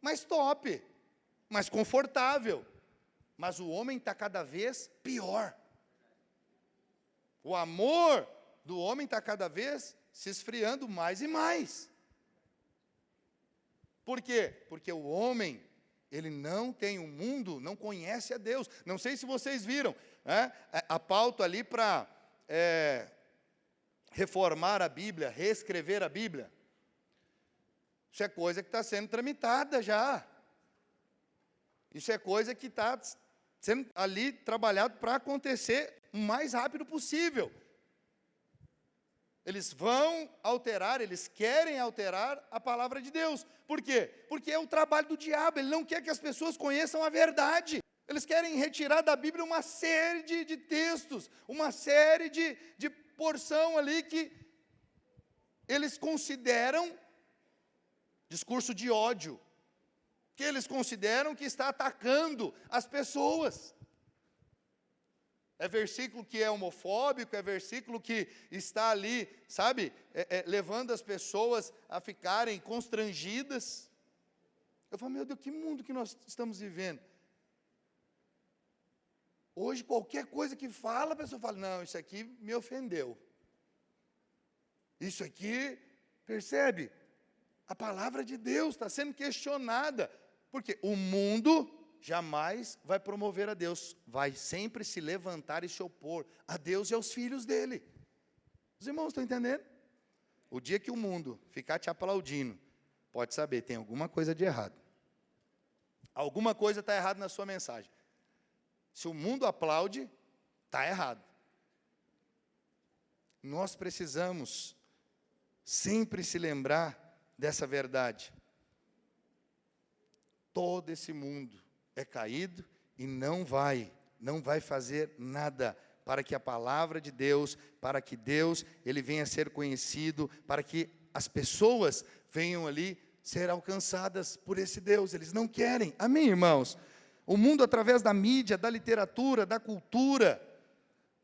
mais top, mais confortável. Mas o homem está cada vez pior. O amor do homem está cada vez se esfriando mais e mais. Por quê? Porque o homem, ele não tem o mundo, não conhece a Deus. Não sei se vocês viram, né? A pauta ali para reformar a Bíblia, reescrever a Bíblia. Isso é coisa que está sendo tramitada já. Isso é coisa que está sendo ali trabalhado para acontecer o mais rápido possível. Eles vão alterar, eles querem alterar a palavra de Deus. Por quê? Porque é o trabalho do diabo, ele não quer que as pessoas conheçam a verdade. Eles querem retirar da Bíblia uma série de textos, uma série de porção ali que eles consideram discurso de ódio, que eles consideram que está atacando as pessoas. É versículo que é homofóbico, é versículo que está ali, sabe, levando as pessoas a ficarem constrangidas. Eu falo, meu Deus, que mundo que nós estamos vivendo? Hoje, qualquer coisa que fala, a pessoa fala, não, isso aqui me ofendeu. Isso aqui, percebe? A palavra de Deus está sendo questionada, porque o mundo jamais vai promover a Deus, vai sempre se levantar e se opor a Deus e aos filhos dele. Os irmãos estão entendendo? O dia que o mundo ficar te aplaudindo, pode saber, tem alguma coisa de errado. Alguma coisa está errada na sua mensagem. Se o mundo aplaude, está errado. Nós precisamos sempre se lembrar dessa verdade. Todo esse mundo é caído e não vai fazer nada para que a palavra de Deus, para que Deus, ele venha a ser conhecido, para que as pessoas venham ali ser alcançadas por esse Deus. Eles não querem. Amém, irmãos? O mundo, através da mídia, da literatura, da cultura,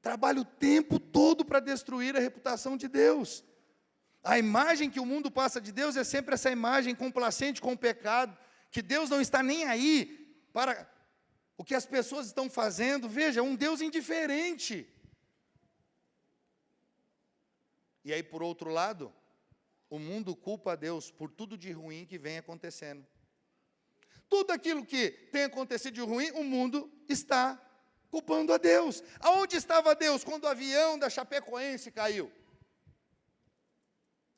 trabalha o tempo todo para destruir a reputação de Deus. A imagem que o mundo passa de Deus é sempre essa imagem complacente com o pecado, que Deus não está nem aí para o que as pessoas estão fazendo. Veja, um Deus indiferente. E aí, por outro lado, o mundo culpa a Deus por tudo de ruim que vem acontecendo. Tudo aquilo que tem acontecido de ruim, o mundo está culpando a Deus. Aonde estava Deus quando o avião da Chapecoense caiu?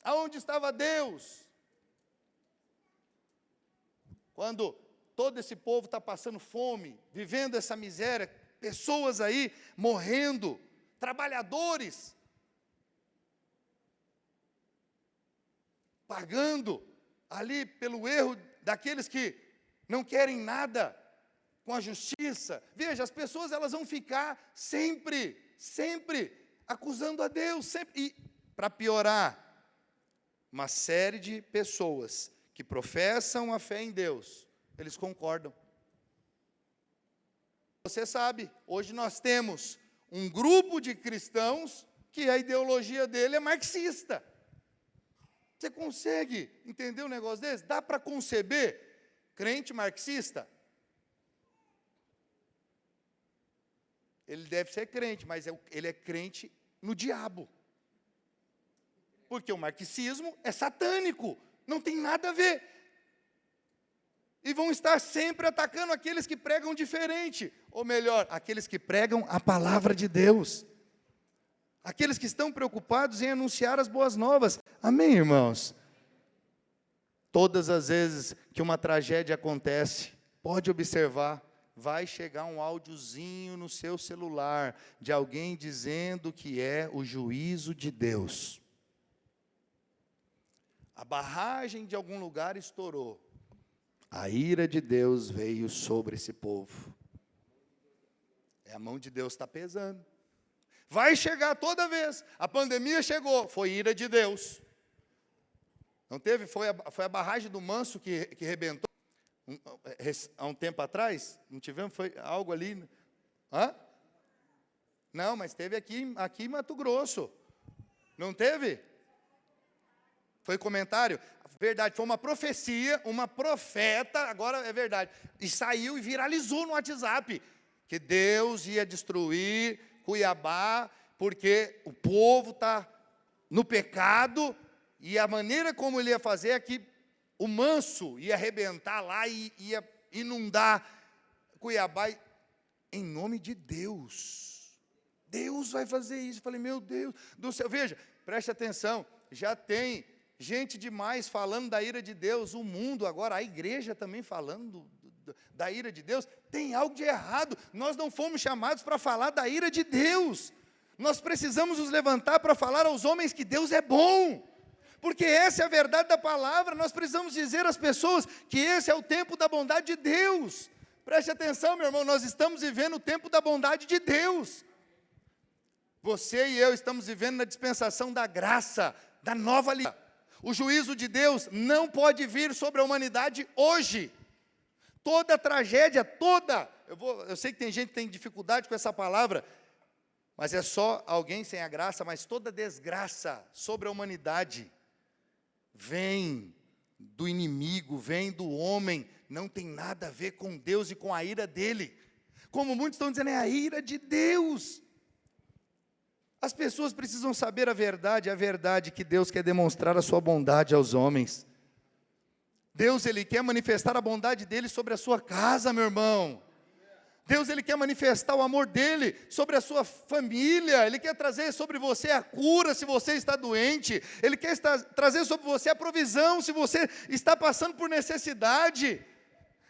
Aonde estava Deus quando todo esse povo está passando fome, vivendo essa miséria, pessoas aí morrendo, trabalhadores pagando ali pelo erro daqueles que não querem nada com a justiça. Veja, as pessoas elas vão ficar sempre acusando a Deus, sempre. E, para piorar, uma série de pessoas que professam a fé em Deus, eles concordam. Você sabe, hoje nós temos um grupo de cristãos que a ideologia dele é marxista. Você consegue entender um negócio desse? Dá para conceber crente marxista? Ele deve ser crente, mas ele é crente no diabo. Porque o marxismo é satânico, não tem nada a ver. E vão estar sempre atacando aqueles que pregam diferente, ou melhor, aqueles que pregam a palavra de Deus. Aqueles que estão preocupados em anunciar as boas novas. Amém, irmãos? Todas as vezes que uma tragédia acontece, pode observar, vai chegar um áudiozinho no seu celular de alguém dizendo que é o juízo de Deus. A barragem de algum lugar estourou. A ira de Deus veio sobre esse povo. A mão de Deus está pesando. Vai chegar toda vez. A pandemia chegou, foi ira de Deus. Não teve? Foi a barragem do Manso que rebentou há um tempo atrás? Não tivemos? Foi algo ali? Hã? Não, mas teve aqui em Mato Grosso. Não teve? Foi comentário? Verdade, foi uma profecia, uma profeta, agora é verdade. E saiu e viralizou no WhatsApp. Que Deus ia destruir Cuiabá, porque o povo está no pecado, e a maneira como ele ia fazer é que o Manso ia arrebentar lá e ia inundar Cuiabá, em nome de Deus. Deus vai fazer isso. Eu falei, meu Deus do céu. Veja, preste atenção, já tem gente demais falando da ira de Deus, o mundo agora, a igreja também falando da ira de Deus. Tem algo de errado. Nós não fomos chamados para falar da ira de Deus. Nós precisamos nos levantar para falar aos homens que Deus é bom, porque essa é a verdade da palavra. Nós precisamos dizer às pessoas que esse é o tempo da bondade de Deus. Preste atenção, meu irmão, nós estamos vivendo o tempo da bondade de Deus. Você e eu estamos vivendo na dispensação da graça, da nova aliança. O juízo de Deus não pode vir sobre a humanidade hoje. Toda tragédia, eu sei que tem gente que tem dificuldade com essa palavra, mas é só alguém sem a graça, mas toda desgraça sobre a humanidade vem do inimigo, vem do homem, não tem nada a ver com Deus e com a ira dele. Como muitos estão dizendo, é a ira de Deus. As pessoas precisam saber a verdade que Deus quer demonstrar a sua bondade aos homens. Deus, Ele quer manifestar a bondade dEle sobre a sua casa, meu irmão. Deus, Ele quer manifestar o amor dEle sobre a sua família. Ele quer trazer sobre você a cura se você está doente. Ele quer trazer sobre você a provisão se você está passando por necessidade.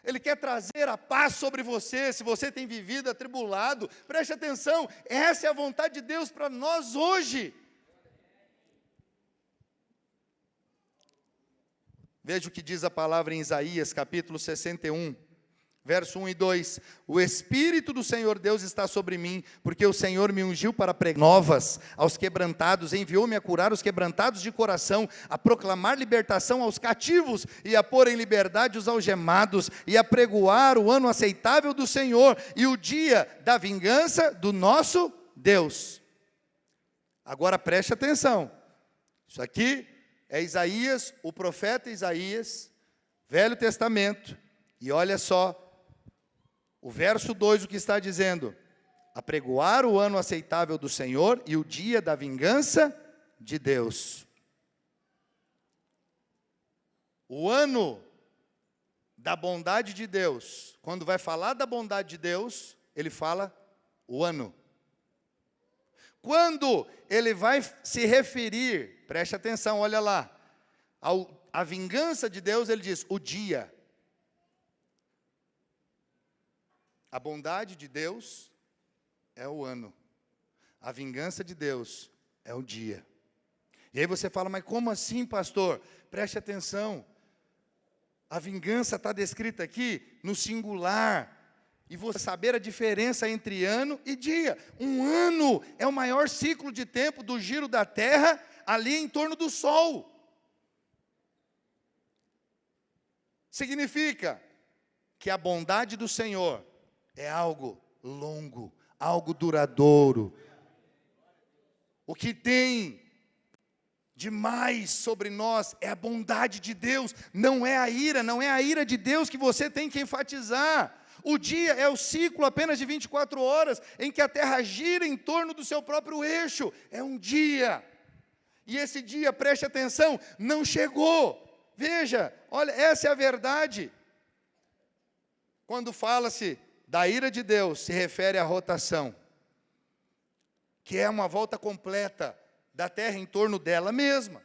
Ele quer trazer a paz sobre você, se você tem vivido atribulado. Preste atenção, essa é a vontade de Deus para nós hoje. Veja o que diz a palavra em Isaías, capítulo 61, verso 1 e 2. O Espírito do Senhor Deus está sobre mim, porque o Senhor me ungiu para pregar novas aos quebrantados, enviou-me a curar os quebrantados de coração, a proclamar libertação aos cativos, e a pôr em liberdade os algemados, e a pregoar o ano aceitável do Senhor, e o dia da vingança do nosso Deus. Agora preste atenção, isso aqui é Isaías, o profeta Isaías, Velho Testamento, e olha só, o verso 2, o que está dizendo? Apregoar o ano aceitável do Senhor e o dia da vingança de Deus. O ano da bondade de Deus, quando vai falar da bondade de Deus, ele fala o ano. Quando ele vai se referir, preste atenção, olha lá, a vingança de Deus, ele diz, o dia. A bondade de Deus é o ano. A vingança de Deus é o dia. E aí você fala, mas como assim, pastor? Preste atenção. A vingança está descrita aqui no singular. E você saber a diferença entre ano e dia. Um ano é o maior ciclo de tempo do giro da Terra ali em torno do Sol. Significa que a bondade do Senhor é algo longo, algo duradouro. O que tem demais sobre nós é a bondade de Deus, não é a ira de Deus que você tem que enfatizar. O dia é o ciclo apenas de 24 horas, em que a terra gira em torno do seu próprio eixo, é um dia, e esse dia, preste atenção, não chegou. Veja, olha, essa é a verdade. Quando fala-se da ira de Deus, se refere à rotação, que é uma volta completa da terra em torno dela mesma,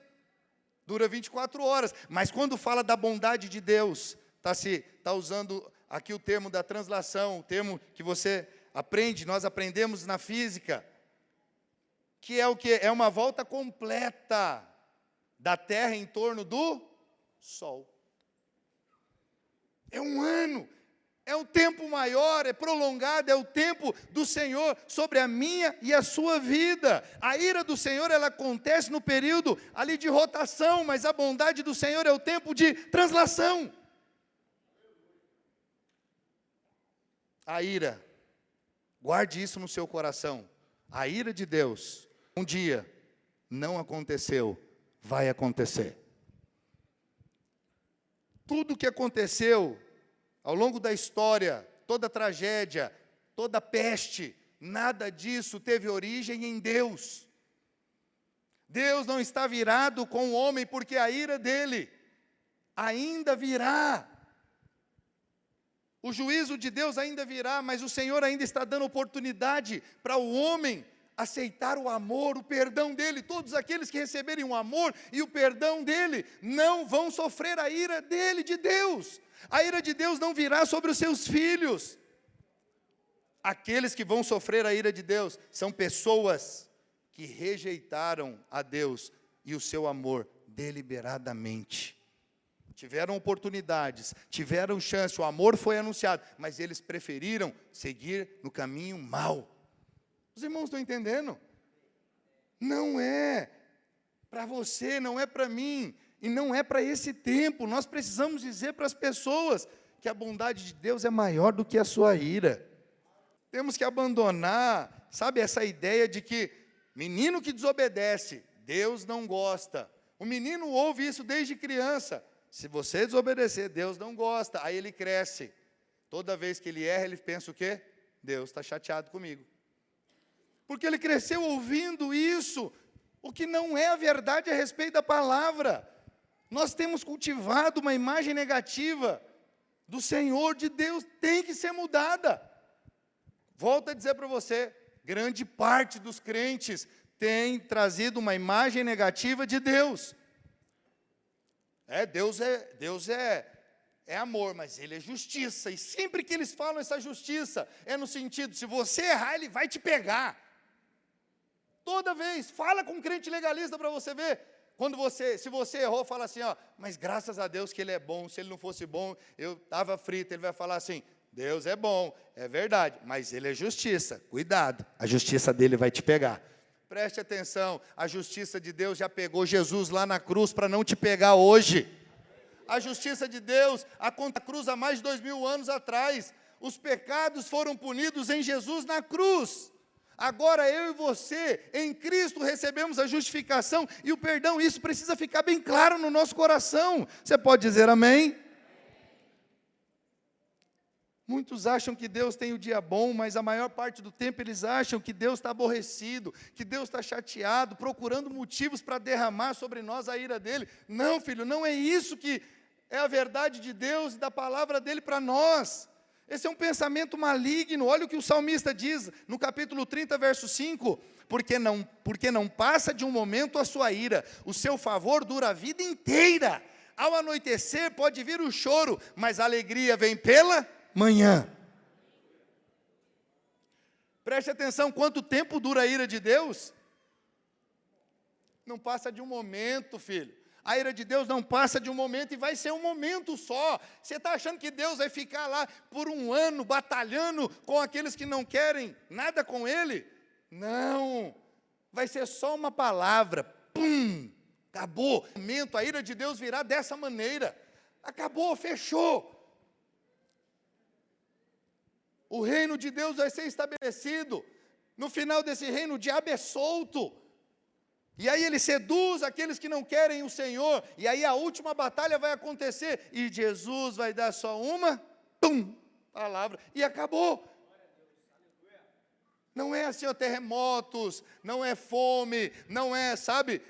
dura 24 horas, mas quando fala da bondade de Deus, está usando aqui o termo da translação, o termo que você aprende, nós aprendemos na física, que é o que? É uma volta completa da Terra em torno do Sol. É um ano, é um tempo maior, é prolongado, é o tempo do Senhor sobre a minha e a sua vida. A ira do Senhor, ela acontece no período ali de rotação, mas a bondade do Senhor é o tempo de translação. A ira, guarde isso no seu coração. A ira de Deus, um dia, não aconteceu, vai acontecer. Tudo o que aconteceu ao longo da história, toda tragédia, toda peste, nada disso teve origem em Deus. Deus não está virado com o homem, porque a ira dele ainda virá. O juízo de Deus ainda virá, mas o Senhor ainda está dando oportunidade para o homem aceitar o amor, o perdão dele. Todos aqueles que receberem o amor e o perdão dele não vão sofrer a ira dele, de Deus. A ira de Deus não virá sobre os seus filhos. Aqueles que vão sofrer a ira de Deus são pessoas que rejeitaram a Deus e o seu amor deliberadamente. Tiveram oportunidades, tiveram chance, o amor foi anunciado, mas eles preferiram seguir no caminho mau. Os irmãos estão entendendo? Não é para você, não é para mim, e não é para esse tempo. Nós precisamos dizer para as pessoas que a bondade de Deus é maior do que a sua ira. Temos que abandonar, sabe, essa ideia de que menino que desobedece, Deus não gosta. O menino ouve isso desde criança. Se você desobedecer, Deus não gosta. Aí ele cresce. Toda vez que ele erra, ele pensa o quê? Deus está chateado comigo. Porque ele cresceu ouvindo isso, o que não é a verdade a respeito da palavra. Nós temos cultivado uma imagem negativa do Senhor, de Deus, tem que ser mudada. Volto a dizer para você, grande parte dos crentes tem trazido uma imagem negativa de Deus. Deus é amor, mas Ele é justiça. E sempre que eles falam essa justiça, é no sentido, se você errar, Ele vai te pegar. Toda vez, fala com um crente legalista para você ver. Se você errou, fala assim, mas graças a Deus que Ele é bom. Se Ele não fosse bom, eu estava frito. Ele vai falar assim, Deus é bom, é verdade, mas Ele é justiça. Cuidado, a justiça dele vai te pegar. Preste atenção, a justiça de Deus já pegou Jesus lá na cruz para não te pegar hoje. A justiça de Deus, a cruz há mais de 2000 anos atrás. Os pecados foram punidos em Jesus na cruz. Agora eu e você, em Cristo, recebemos a justificação e o perdão. Isso precisa ficar bem claro no nosso coração. Você pode dizer amém? Muitos acham que Deus tem o dia bom, mas a maior parte do tempo eles acham que Deus está aborrecido, que Deus está chateado, procurando motivos para derramar sobre nós a ira dele. Não, filho, não é isso que é a verdade de Deus e da palavra dele para nós. Esse é um pensamento maligno. Olha o que o salmista diz no capítulo 30, verso 5. Porque não passa de um momento a sua ira, o seu favor dura a vida inteira. Ao anoitecer pode vir o choro, mas a alegria vem pela manhã. Preste atenção, quanto tempo dura a ira de Deus? Não passa de um momento, filho. A ira de Deus não passa de um momento e vai ser um momento só. Você está achando que Deus vai ficar lá por um ano batalhando com aqueles que não querem nada com Ele? Não, vai ser só uma palavra, pum, acabou. No momento, a ira de Deus virá dessa maneira, acabou, fechou. O reino de Deus vai ser estabelecido. No final desse reino, o diabo é solto. E aí ele seduz aqueles que não querem o Senhor. E aí a última batalha vai acontecer. E Jesus vai dar só uma, pum, palavra. E acabou. Não é assim, ó, terremotos, não é fome, não é, sabe,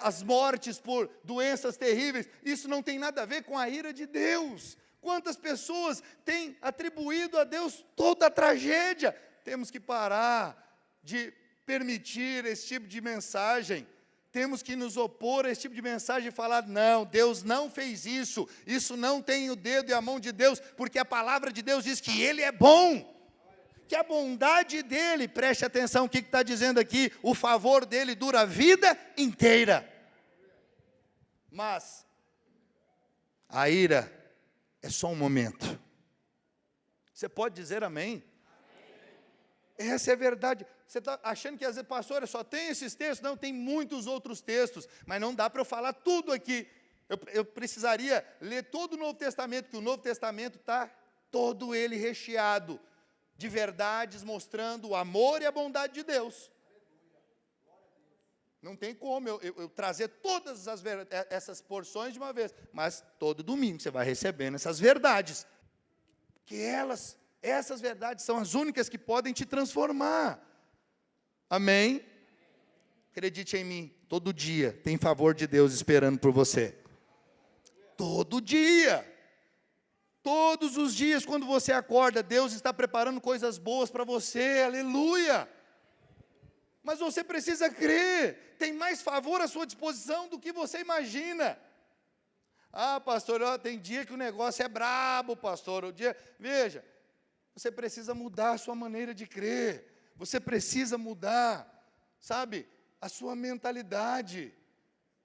as mortes por doenças terríveis. Isso não tem nada a ver com a ira de Deus. Quantas pessoas têm atribuído a Deus toda a tragédia? Temos que parar de permitir esse tipo de mensagem. Temos que nos opor a esse tipo de mensagem e falar, não, Deus não fez isso. Isso não tem o dedo e a mão de Deus, porque a palavra de Deus diz que Ele é bom. Que a bondade dEle, preste atenção, o que está dizendo aqui? O favor dEle dura a vida inteira. Mas a ira é só um momento. Você pode dizer amém? Essa é a verdade. Você está achando que às vezes, pastor, só tem esses textos? Não, tem muitos outros textos, mas não dá para eu falar tudo aqui. Eu precisaria ler todo o Novo Testamento, que o Novo Testamento está todo ele recheado de verdades, mostrando o amor e a bondade de Deus. Não tem como eu trazer todas essas porções de uma vez, mas todo domingo você vai recebendo essas verdades, que essas verdades são as únicas que podem te transformar. Amém? Acredite em mim, todo dia tem favor de Deus esperando por você. Todo dia. Todos os dias, quando você acorda, Deus está preparando coisas boas para você, aleluia. Mas você precisa crer, tem mais favor à sua disposição do que você imagina. Ah, pastor, tem dia que o negócio é brabo, pastor. Veja, você precisa mudar a sua maneira de crer. Você precisa mudar, sabe, a sua mentalidade.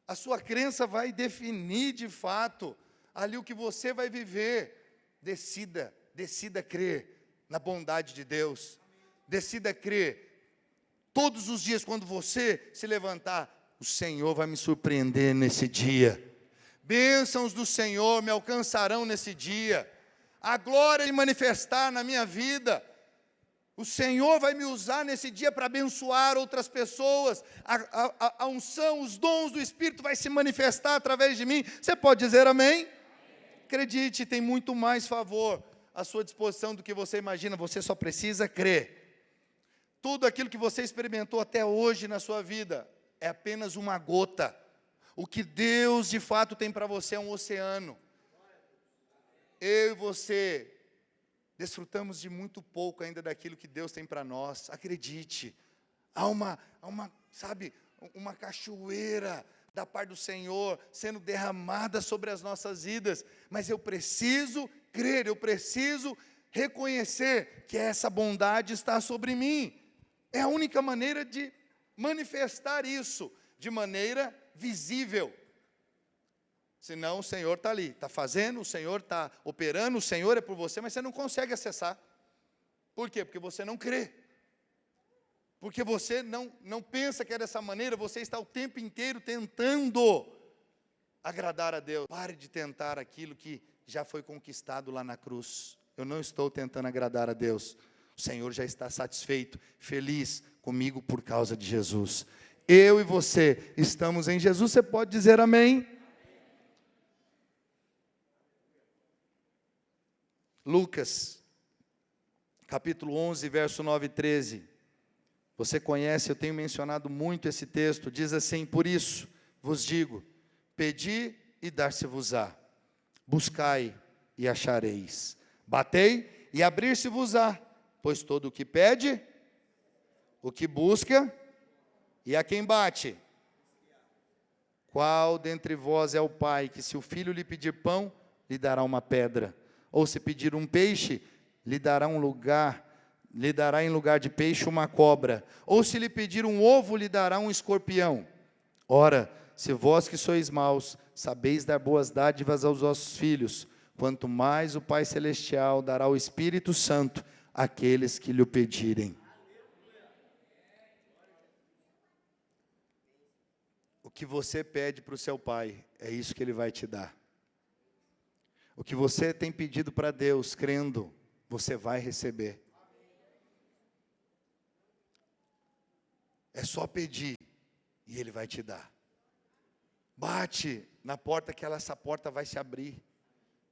A sua crença vai definir de fato ali o que você vai viver. Decida crer na bondade de Deus. Decida crer. Todos os dias, quando você se levantar, o Senhor vai me surpreender nesse dia. Bênçãos do Senhor me alcançarão nesse dia. A glória de manifestar na minha vida. O Senhor vai me usar nesse dia para abençoar outras pessoas. A unção, os dons do Espírito vai se manifestar através de mim. Você pode dizer amém? Acredite, tem muito mais favor à sua disposição do que você imagina. Você só precisa crer. Tudo aquilo que você experimentou até hoje na sua vida é apenas uma gota. O que Deus de fato tem para você é um oceano. Eu e você desfrutamos de muito pouco ainda daquilo que Deus tem para nós. Acredite, há uma cachoeira da parte do Senhor sendo derramada sobre as nossas vidas, mas eu preciso crer, eu preciso reconhecer que essa bondade está sobre mim. É a única maneira de manifestar isso de maneira visível. Senão o Senhor está ali, está fazendo, o Senhor está operando, o Senhor é por você, mas você não consegue acessar. Por quê? Porque você não crê. Porque você não pensa que é dessa maneira, você está o tempo inteiro tentando agradar a Deus. Pare de tentar aquilo que já foi conquistado lá na cruz. Eu não estou tentando agradar a Deus. O Senhor já está satisfeito, feliz comigo por causa de Jesus. Eu e você estamos em Jesus, você pode dizer amém? Lucas, capítulo 11, verso 9 e 13. Você conhece, eu tenho mencionado muito esse texto. Diz assim: por isso vos digo, pedi e dar-se-vos-á, buscai e achareis, batei e abrir-se-vos-á, pois todo o que pede, o que busca, e a quem bate. Qual dentre vós é o pai, que se o filho lhe pedir pão, lhe dará uma pedra? Ou se pedir um peixe, lhe dará em lugar de peixe uma cobra? Ou se lhe pedir um ovo, lhe dará um escorpião? Ora, se vós que sois maus, sabeis dar boas dádivas aos vossos filhos, quanto mais o Pai Celestial dará o Espírito Santo àqueles que lhe o pedirem. O que você pede para o seu Pai, é isso que Ele vai te dar. O que você tem pedido para Deus, crendo, você vai receber. É só pedir e Ele vai te dar. Bate na porta que essa porta vai se abrir.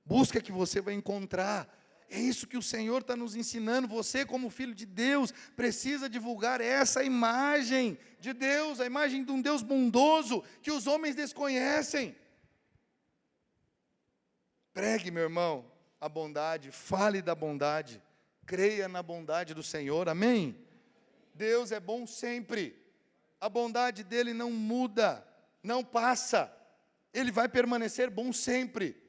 Busca que você vai encontrar. É isso que o Senhor está nos ensinando. Você, como filho de Deus, precisa divulgar essa imagem de Deus, a imagem de um Deus bondoso, que os homens desconhecem. Pregue, meu irmão, a bondade, fale da bondade, creia na bondade do Senhor, amém? Deus é bom sempre, a bondade dele não muda, não passa, ele vai permanecer bom sempre.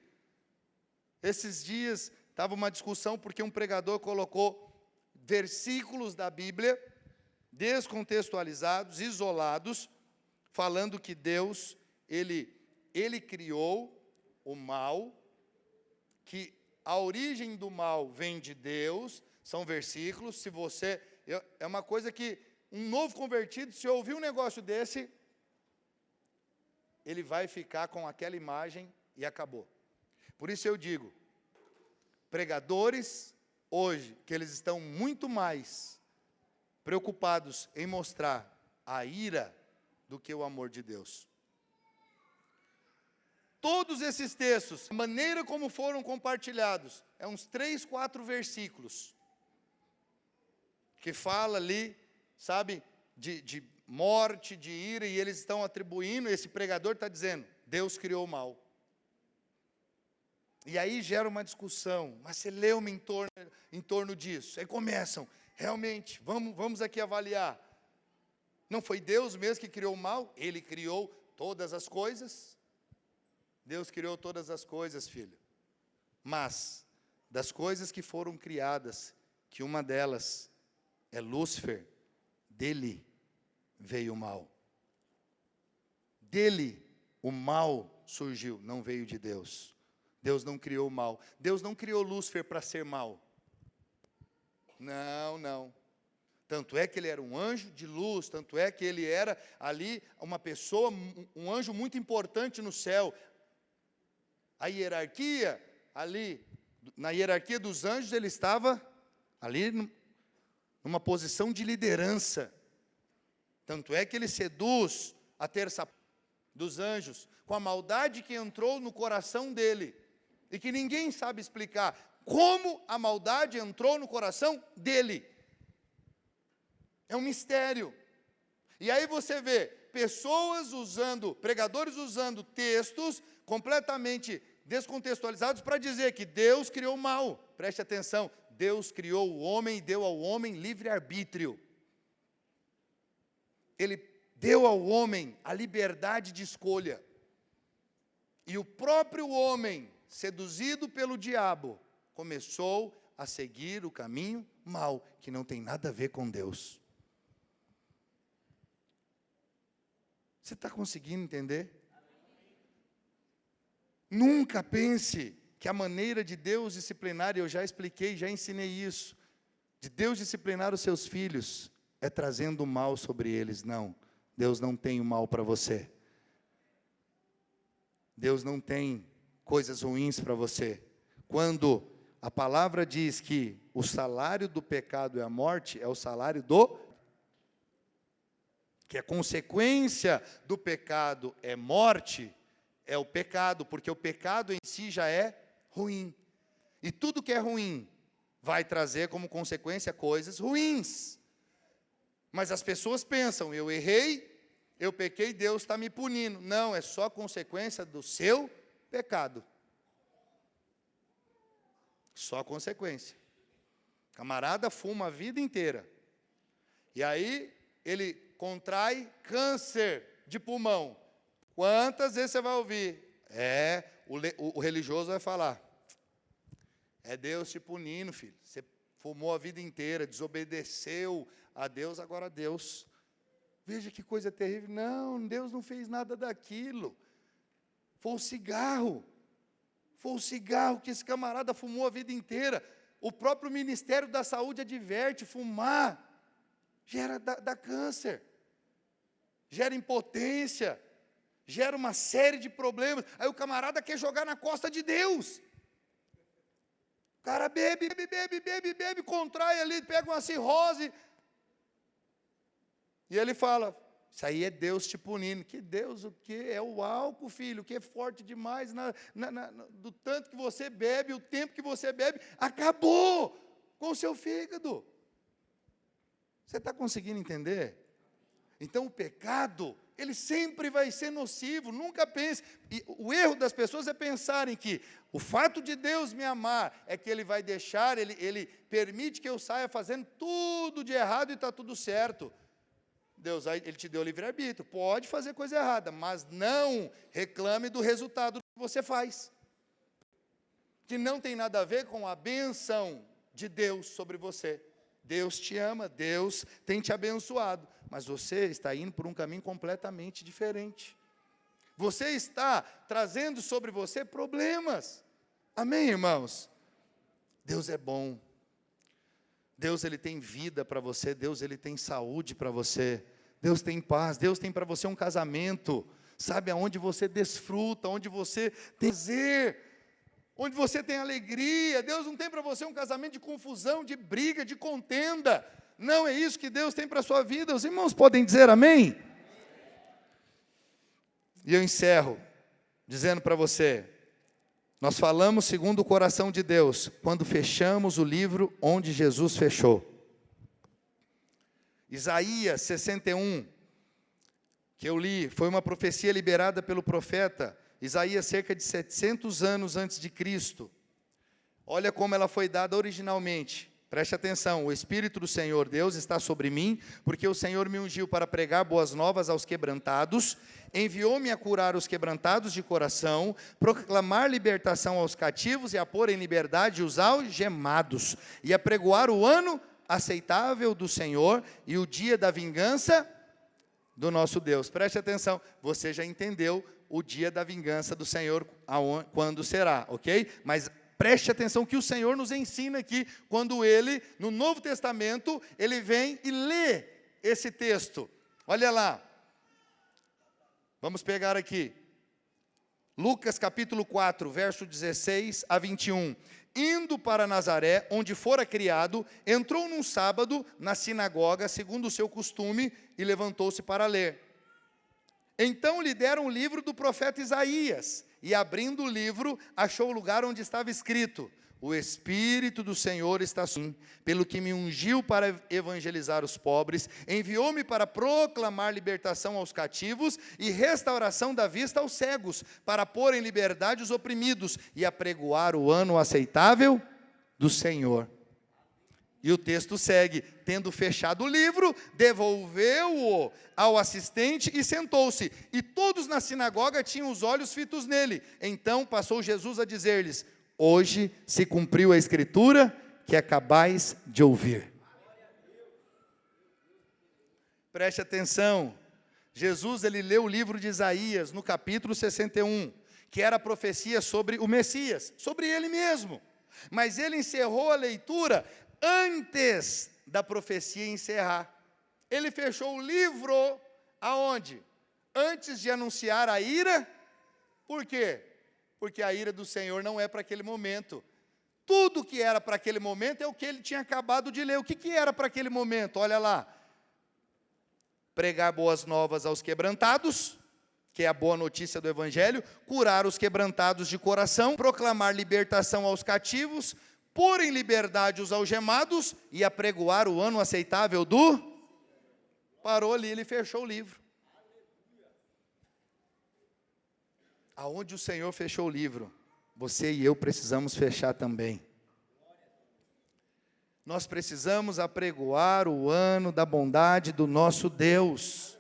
Esses dias estava uma discussão porque um pregador colocou versículos da Bíblia, descontextualizados, isolados, falando que Deus, ele criou o mal, que a origem do mal vem de Deus, são versículos. Se você, é uma coisa que um novo convertido, se ouvir um negócio desse, ele vai ficar com aquela imagem e acabou. Por isso eu digo, pregadores hoje, que eles estão muito mais preocupados em mostrar a ira do que o amor de Deus. Todos esses textos, a maneira como foram compartilhados, é uns 3, 4 versículos, que fala ali, sabe, de morte, de ira, e eles estão atribuindo, esse pregador está dizendo, Deus criou o mal. E aí gera uma discussão, mas você lê uma em torno disso, aí começam, realmente, vamos aqui avaliar, não foi Deus mesmo que criou o mal? Ele criou todas as coisas? Deus criou todas as coisas, filho. Mas, das coisas que foram criadas, que uma delas é Lúcifer, dele veio o mal. Dele o mal surgiu, não veio de Deus. Deus não criou o mal. Deus não criou Lúcifer para ser mal. Não. Tanto é que ele era um anjo de luz, tanto é que ele era ali uma pessoa, um anjo muito importante no céu. A hierarquia, ali, na hierarquia dos anjos, ele estava ali numa posição de liderança. Tanto é que ele seduz a terça dos anjos, com a maldade que entrou no coração dele, e que ninguém sabe explicar como a maldade entrou no coração dele. É um mistério. E aí você vê pessoas usando, pregadores usando textos completamente descontextualizados para dizer que Deus criou o mal. Preste atenção, Deus criou o homem e deu ao homem livre-arbítrio. Ele deu ao homem a liberdade de escolha. E o próprio homem, seduzido pelo diabo, começou a seguir o caminho mau, que não tem nada a ver com Deus. Você está conseguindo entender? Nunca pense que a maneira de Deus disciplinar, eu já expliquei, já ensinei isso, de Deus disciplinar os seus filhos, é trazendo o mal sobre eles. Não, Deus não tem o mal para você. Deus não tem coisas ruins para você. Quando a palavra diz que o salário do pecado é a morte, é o salário que a consequência do pecado é morte, é o pecado, porque o pecado em si já é ruim. E tudo que é ruim vai trazer como consequência coisas ruins. Mas as pessoas pensam, eu errei, eu pequei, Deus está me punindo. Não, é só consequência do seu pecado. Só consequência. Camarada fuma a vida inteira. E aí ele contrai câncer de pulmão. Quantas vezes você vai ouvir? O religioso vai falar, é Deus te punindo, filho. Você fumou a vida inteira, desobedeceu a Deus, agora Deus Veja que coisa terrível. Não, Deus não fez nada daquilo. Foi o cigarro. Foi o cigarro que esse camarada fumou a vida inteira. O próprio Ministério da Saúde adverte, fumar gera dá câncer, gera impotência, gera uma série de problemas. Aí o camarada quer jogar na costa de Deus. O cara bebe, contrai ali, pega uma cirrose. E ele fala, isso aí é Deus te punindo. Que Deus o quê? É o álcool, filho, que é forte demais. Do tanto que você bebe, o tempo que você bebe, acabou com o seu fígado. Você está conseguindo entender? Então o pecado, ele sempre vai ser nocivo, nunca pense. E o erro das pessoas é pensarem que o fato de Deus me amar é que Ele vai deixar, Ele permite que eu saia fazendo tudo de errado e está tudo certo. Deus, Ele te deu livre-arbítrio, pode fazer coisa errada, mas não reclame do resultado que você faz. Que não tem nada a ver com a benção de Deus sobre você. Deus te ama, Deus tem te abençoado, mas você está indo por um caminho completamente diferente. Você está trazendo sobre você problemas. Amém, irmãos? Deus é bom. Deus, Ele tem vida para você. Deus, Ele tem saúde para você. Deus tem paz. Deus tem para você um casamento. Sabe, aonde você desfruta, onde você tem prazer, onde você tem alegria. Deus não tem para você um casamento de confusão, de briga, de contenda. Não é isso que Deus tem para a sua vida. Os irmãos podem dizer amém? E eu encerro dizendo para você, nós falamos segundo o coração de Deus, quando fechamos o livro onde Jesus fechou. Isaías 61, que eu li, foi uma profecia liberada pelo profeta Isaías cerca de 700 anos antes de Cristo. Olha como ela foi dada originalmente. Preste atenção, o Espírito do Senhor Deus está sobre mim, porque o Senhor me ungiu para pregar boas novas aos quebrantados, enviou-me a curar os quebrantados de coração, proclamar libertação aos cativos e a pôr em liberdade os algemados, e a pregoar o ano aceitável do Senhor e o dia da vingança do nosso Deus. Preste atenção, você já entendeu o dia da vingança do Senhor, quando será, ok? Mas preste atenção que o Senhor nos ensina aqui, quando Ele, no Novo Testamento, Ele vem e lê esse texto. Olha lá, vamos pegar aqui, Lucas capítulo 4, verso 16 a 21. Indo para Nazaré, onde fora criado, entrou num sábado na sinagoga, segundo o seu costume, e levantou-se para ler. Então lhe deram o livro do profeta Isaías, e abrindo o livro, achou o lugar onde estava escrito: o Espírito do Senhor está sobre mim, pelo que me ungiu para evangelizar os pobres, enviou-me para proclamar libertação aos cativos e restauração da vista aos cegos, para pôr em liberdade os oprimidos e apregoar o ano aceitável do Senhor. E o texto segue, tendo fechado o livro, devolveu-o ao assistente e sentou-se. E todos na sinagoga tinham os olhos fitos nele. Então passou Jesus a dizer-lhes: hoje se cumpriu a escritura que acabais de ouvir. Preste atenção, Jesus ele leu o livro de Isaías no capítulo 61, que era a profecia sobre o Messias, sobre ele mesmo. Mas ele encerrou a leitura antes da profecia encerrar. Ele fechou o livro aonde? Antes de anunciar a ira. Por quê? Porque a ira do Senhor não é para aquele momento. Tudo que era para aquele momento é o que ele tinha acabado de ler. O que era para aquele momento? Olha lá. Pregar boas novas aos quebrantados, que é a boa notícia do Evangelho, curar os quebrantados de coração, proclamar libertação aos cativos, pôr em liberdade os algemados e apregoar o ano aceitável do... Parou ali, ele fechou o livro. Aonde o Senhor fechou o livro, você e eu precisamos fechar também. Nós precisamos apregoar o ano da bondade do nosso Deus.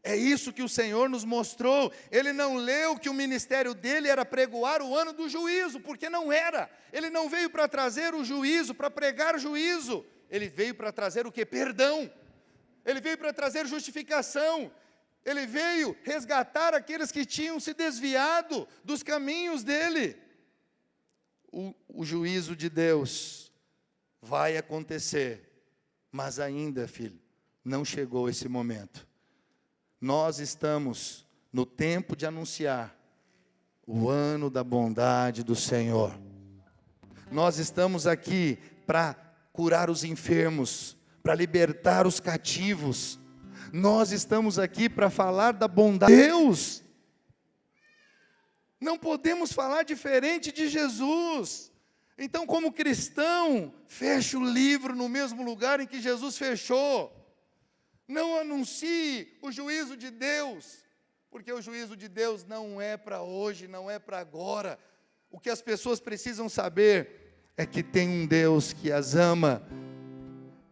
É isso que o Senhor nos mostrou. Ele não leu que o ministério dele era pregoar o ano do juízo, porque não era. Ele não veio para trazer o juízo, para pregar juízo. Ele veio para trazer o quê? Perdão. Ele veio para trazer justificação. Ele veio resgatar aqueles que tinham se desviado dos caminhos dele. O juízo de Deus vai acontecer, mas ainda, filho, não chegou esse momento. Nós estamos no tempo de anunciar o ano da bondade do Senhor. Nós estamos aqui para curar os enfermos, para libertar os cativos. Nós estamos aqui para falar da bondade de Deus. Não podemos falar diferente de Jesus. Então, como cristão, feche o livro no mesmo lugar em que Jesus fechou. Não anuncie o juízo de Deus, porque o juízo de Deus não é para hoje, não é para agora. O que as pessoas precisam saber é que tem um Deus que as ama,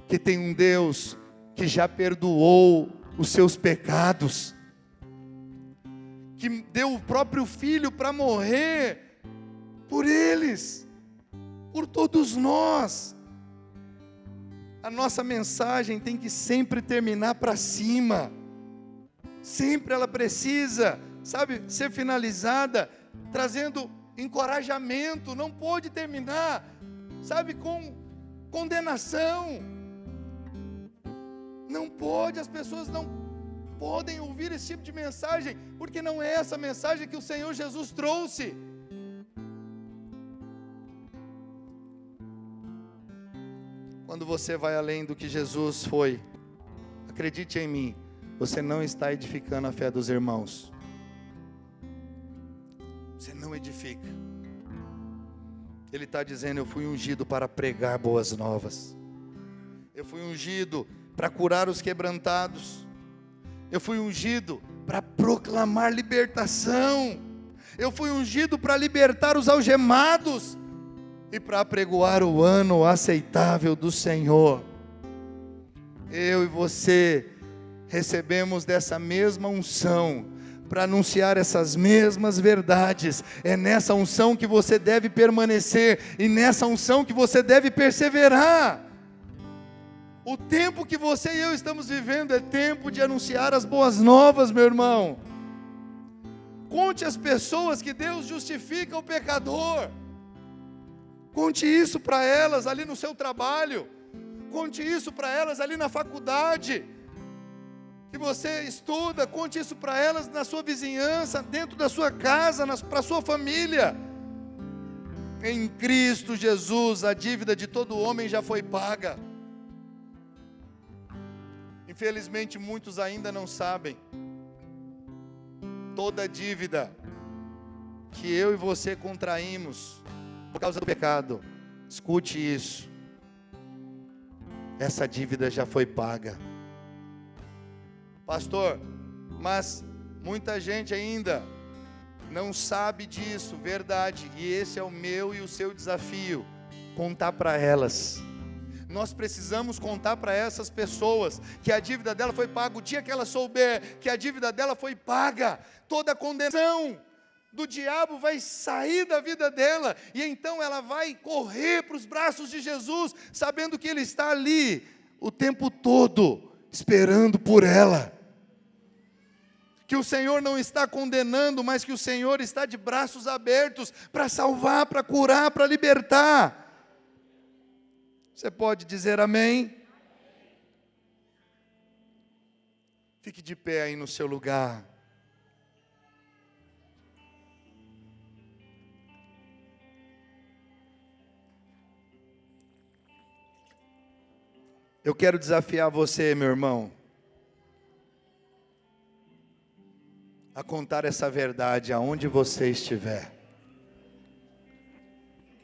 que tem um Deus que já perdoou os seus pecados, que deu o próprio Filho para morrer por eles, por todos nós. A nossa mensagem tem que sempre terminar para cima, sempre ela precisa, ser finalizada, trazendo encorajamento. Não pode terminar, com condenação. Não pode, as pessoas não podem ouvir esse tipo de mensagem, porque não é essa mensagem que o Senhor Jesus trouxe. Quando você vai além do que Jesus foi, acredite em mim, você não está edificando a fé dos irmãos. Você não edifica. Ele está dizendo: eu fui ungido para pregar boas novas. Eu fui ungido para curar os quebrantados. Eu fui ungido para proclamar libertação. Eu fui ungido para libertar os algemados e para apregoar o ano aceitável do Senhor. Eu e você recebemos dessa mesma unção para anunciar essas mesmas verdades. É nessa unção que você deve permanecer e nessa unção que você deve perseverar. O tempo que você e eu estamos vivendo é tempo de anunciar as boas novas, meu irmão. Conte às pessoas que Deus justifica o pecador. Conte isso para elas ali no seu trabalho. Conte isso para elas ali na faculdade que você estuda. Conte isso para elas na sua vizinhança, dentro da sua casa, para a sua família. Em Cristo Jesus, a dívida de todo homem já foi paga. Infelizmente, muitos ainda não sabem. Toda dívida que eu e você contraímos por causa do pecado, escute isso, essa dívida já foi paga. Pastor, mas muita gente ainda não sabe disso, verdade, e esse é o meu e o seu desafio, contar para elas. Nós precisamos contar para essas pessoas que a dívida dela foi paga. O dia que ela souber que a dívida dela foi paga, toda a condenação do diabo vai sair da vida dela, e então ela vai correr para os braços de Jesus, sabendo que Ele está ali o tempo todo, esperando por ela. Que o Senhor não está condenando, mas que o Senhor está de braços abertos para salvar, para curar, para libertar. Você pode dizer amém? Fique de pé aí no seu lugar. Eu quero desafiar você, meu irmão, a contar essa verdade aonde você estiver.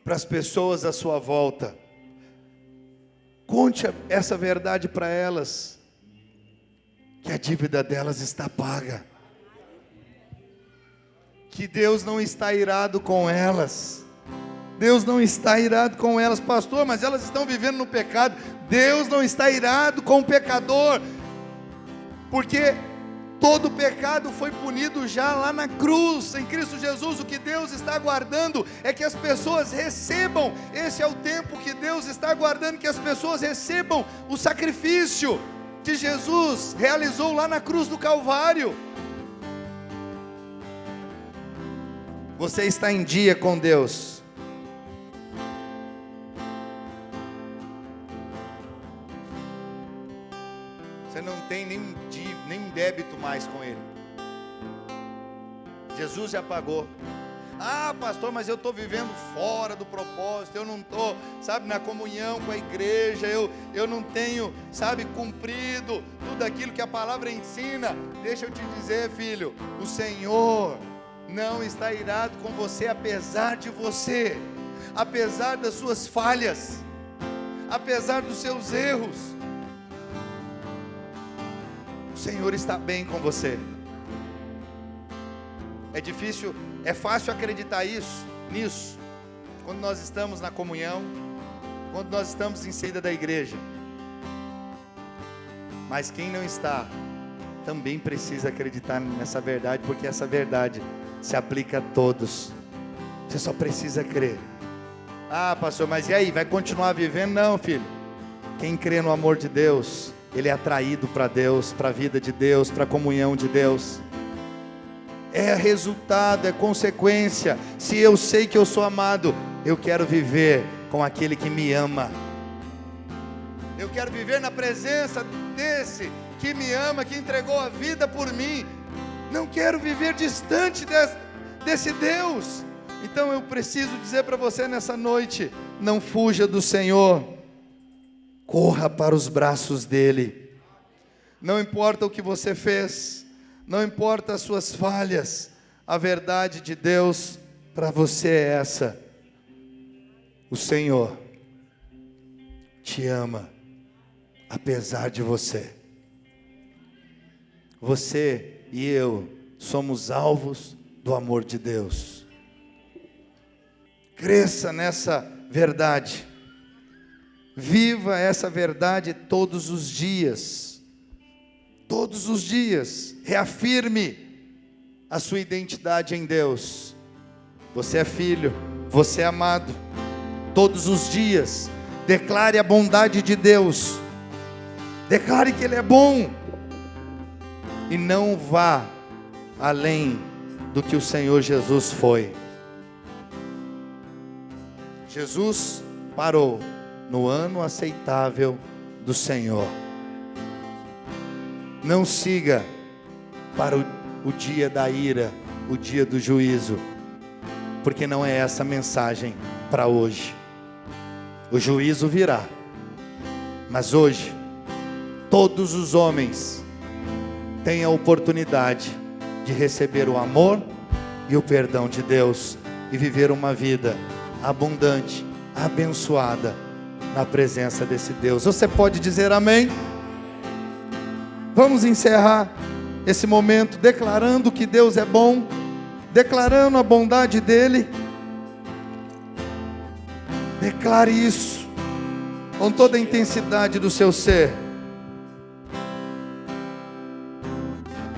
Para as pessoas à sua volta. Conte essa verdade para elas, que a dívida delas está paga, que Deus não está irado com elas. Deus não está irado com elas. Pastor, mas elas estão vivendo no pecado. Deus não está irado com o pecador, porque todo pecado foi punido já lá na cruz, em Cristo Jesus. O que Deus está aguardando é que as pessoas recebam. Esse é o tempo que Deus está aguardando, que as pessoas recebam o sacrifício, de Jesus realizou lá na cruz do Calvário. Você está em dia com Deus. Você não tem nenhum débito mais com Ele. Jesus já pagou. Ah, pastor, mas eu estou vivendo fora do propósito, eu não estou, sabe, na comunhão com a igreja, eu não tenho, sabe, cumprido tudo aquilo que a palavra ensina. Deixa eu te dizer, filho, o Senhor não está irado com você, apesar de você, apesar das suas falhas, apesar dos seus erros. O Senhor está bem com você. É fácil acreditar nisso, quando nós estamos na comunhão, quando nós estamos em saída da igreja. Mas quem não está, também precisa acreditar nessa verdade, porque essa verdade se aplica a todos. Você só precisa crer. Ah, pastor, mas e aí, vai continuar vivendo? Não, filho. Quem crê no amor de Deus, ele é atraído para Deus, para a vida de Deus, para a comunhão de Deus. É resultado, é consequência. Se eu sei que eu sou amado, eu quero viver com aquele que me ama. Eu quero viver na presença desse que me ama, que entregou a vida por mim. Não quero viver distante desse Deus. Então eu preciso dizer para você nessa noite: não fuja do Senhor, corra para os braços dele. Não importa o que você fez, não importa as suas falhas, a verdade de Deus para você é essa: o Senhor te ama, apesar de você. Você e eu somos alvos do amor de Deus. Cresça nessa verdade, viva essa verdade todos os dias. Todos os dias, reafirme a sua identidade em Deus. Você é filho, você é amado. Todos os dias, declare a bondade de Deus. Declare que Ele é bom. E não vá além do que o Senhor Jesus foi. Jesus parou no ano aceitável do Senhor. Não siga para o dia da ira, o dia do juízo, porque não é essa a mensagem para hoje. O juízo virá, mas hoje todos os homens têm a oportunidade de receber o amor e o perdão de Deus e viver uma vida abundante, abençoada na presença desse Deus. Você pode dizer amém? Vamos encerrar esse momento declarando que Deus é bom, declarando a bondade dEle. Declare isso com toda a intensidade do seu ser.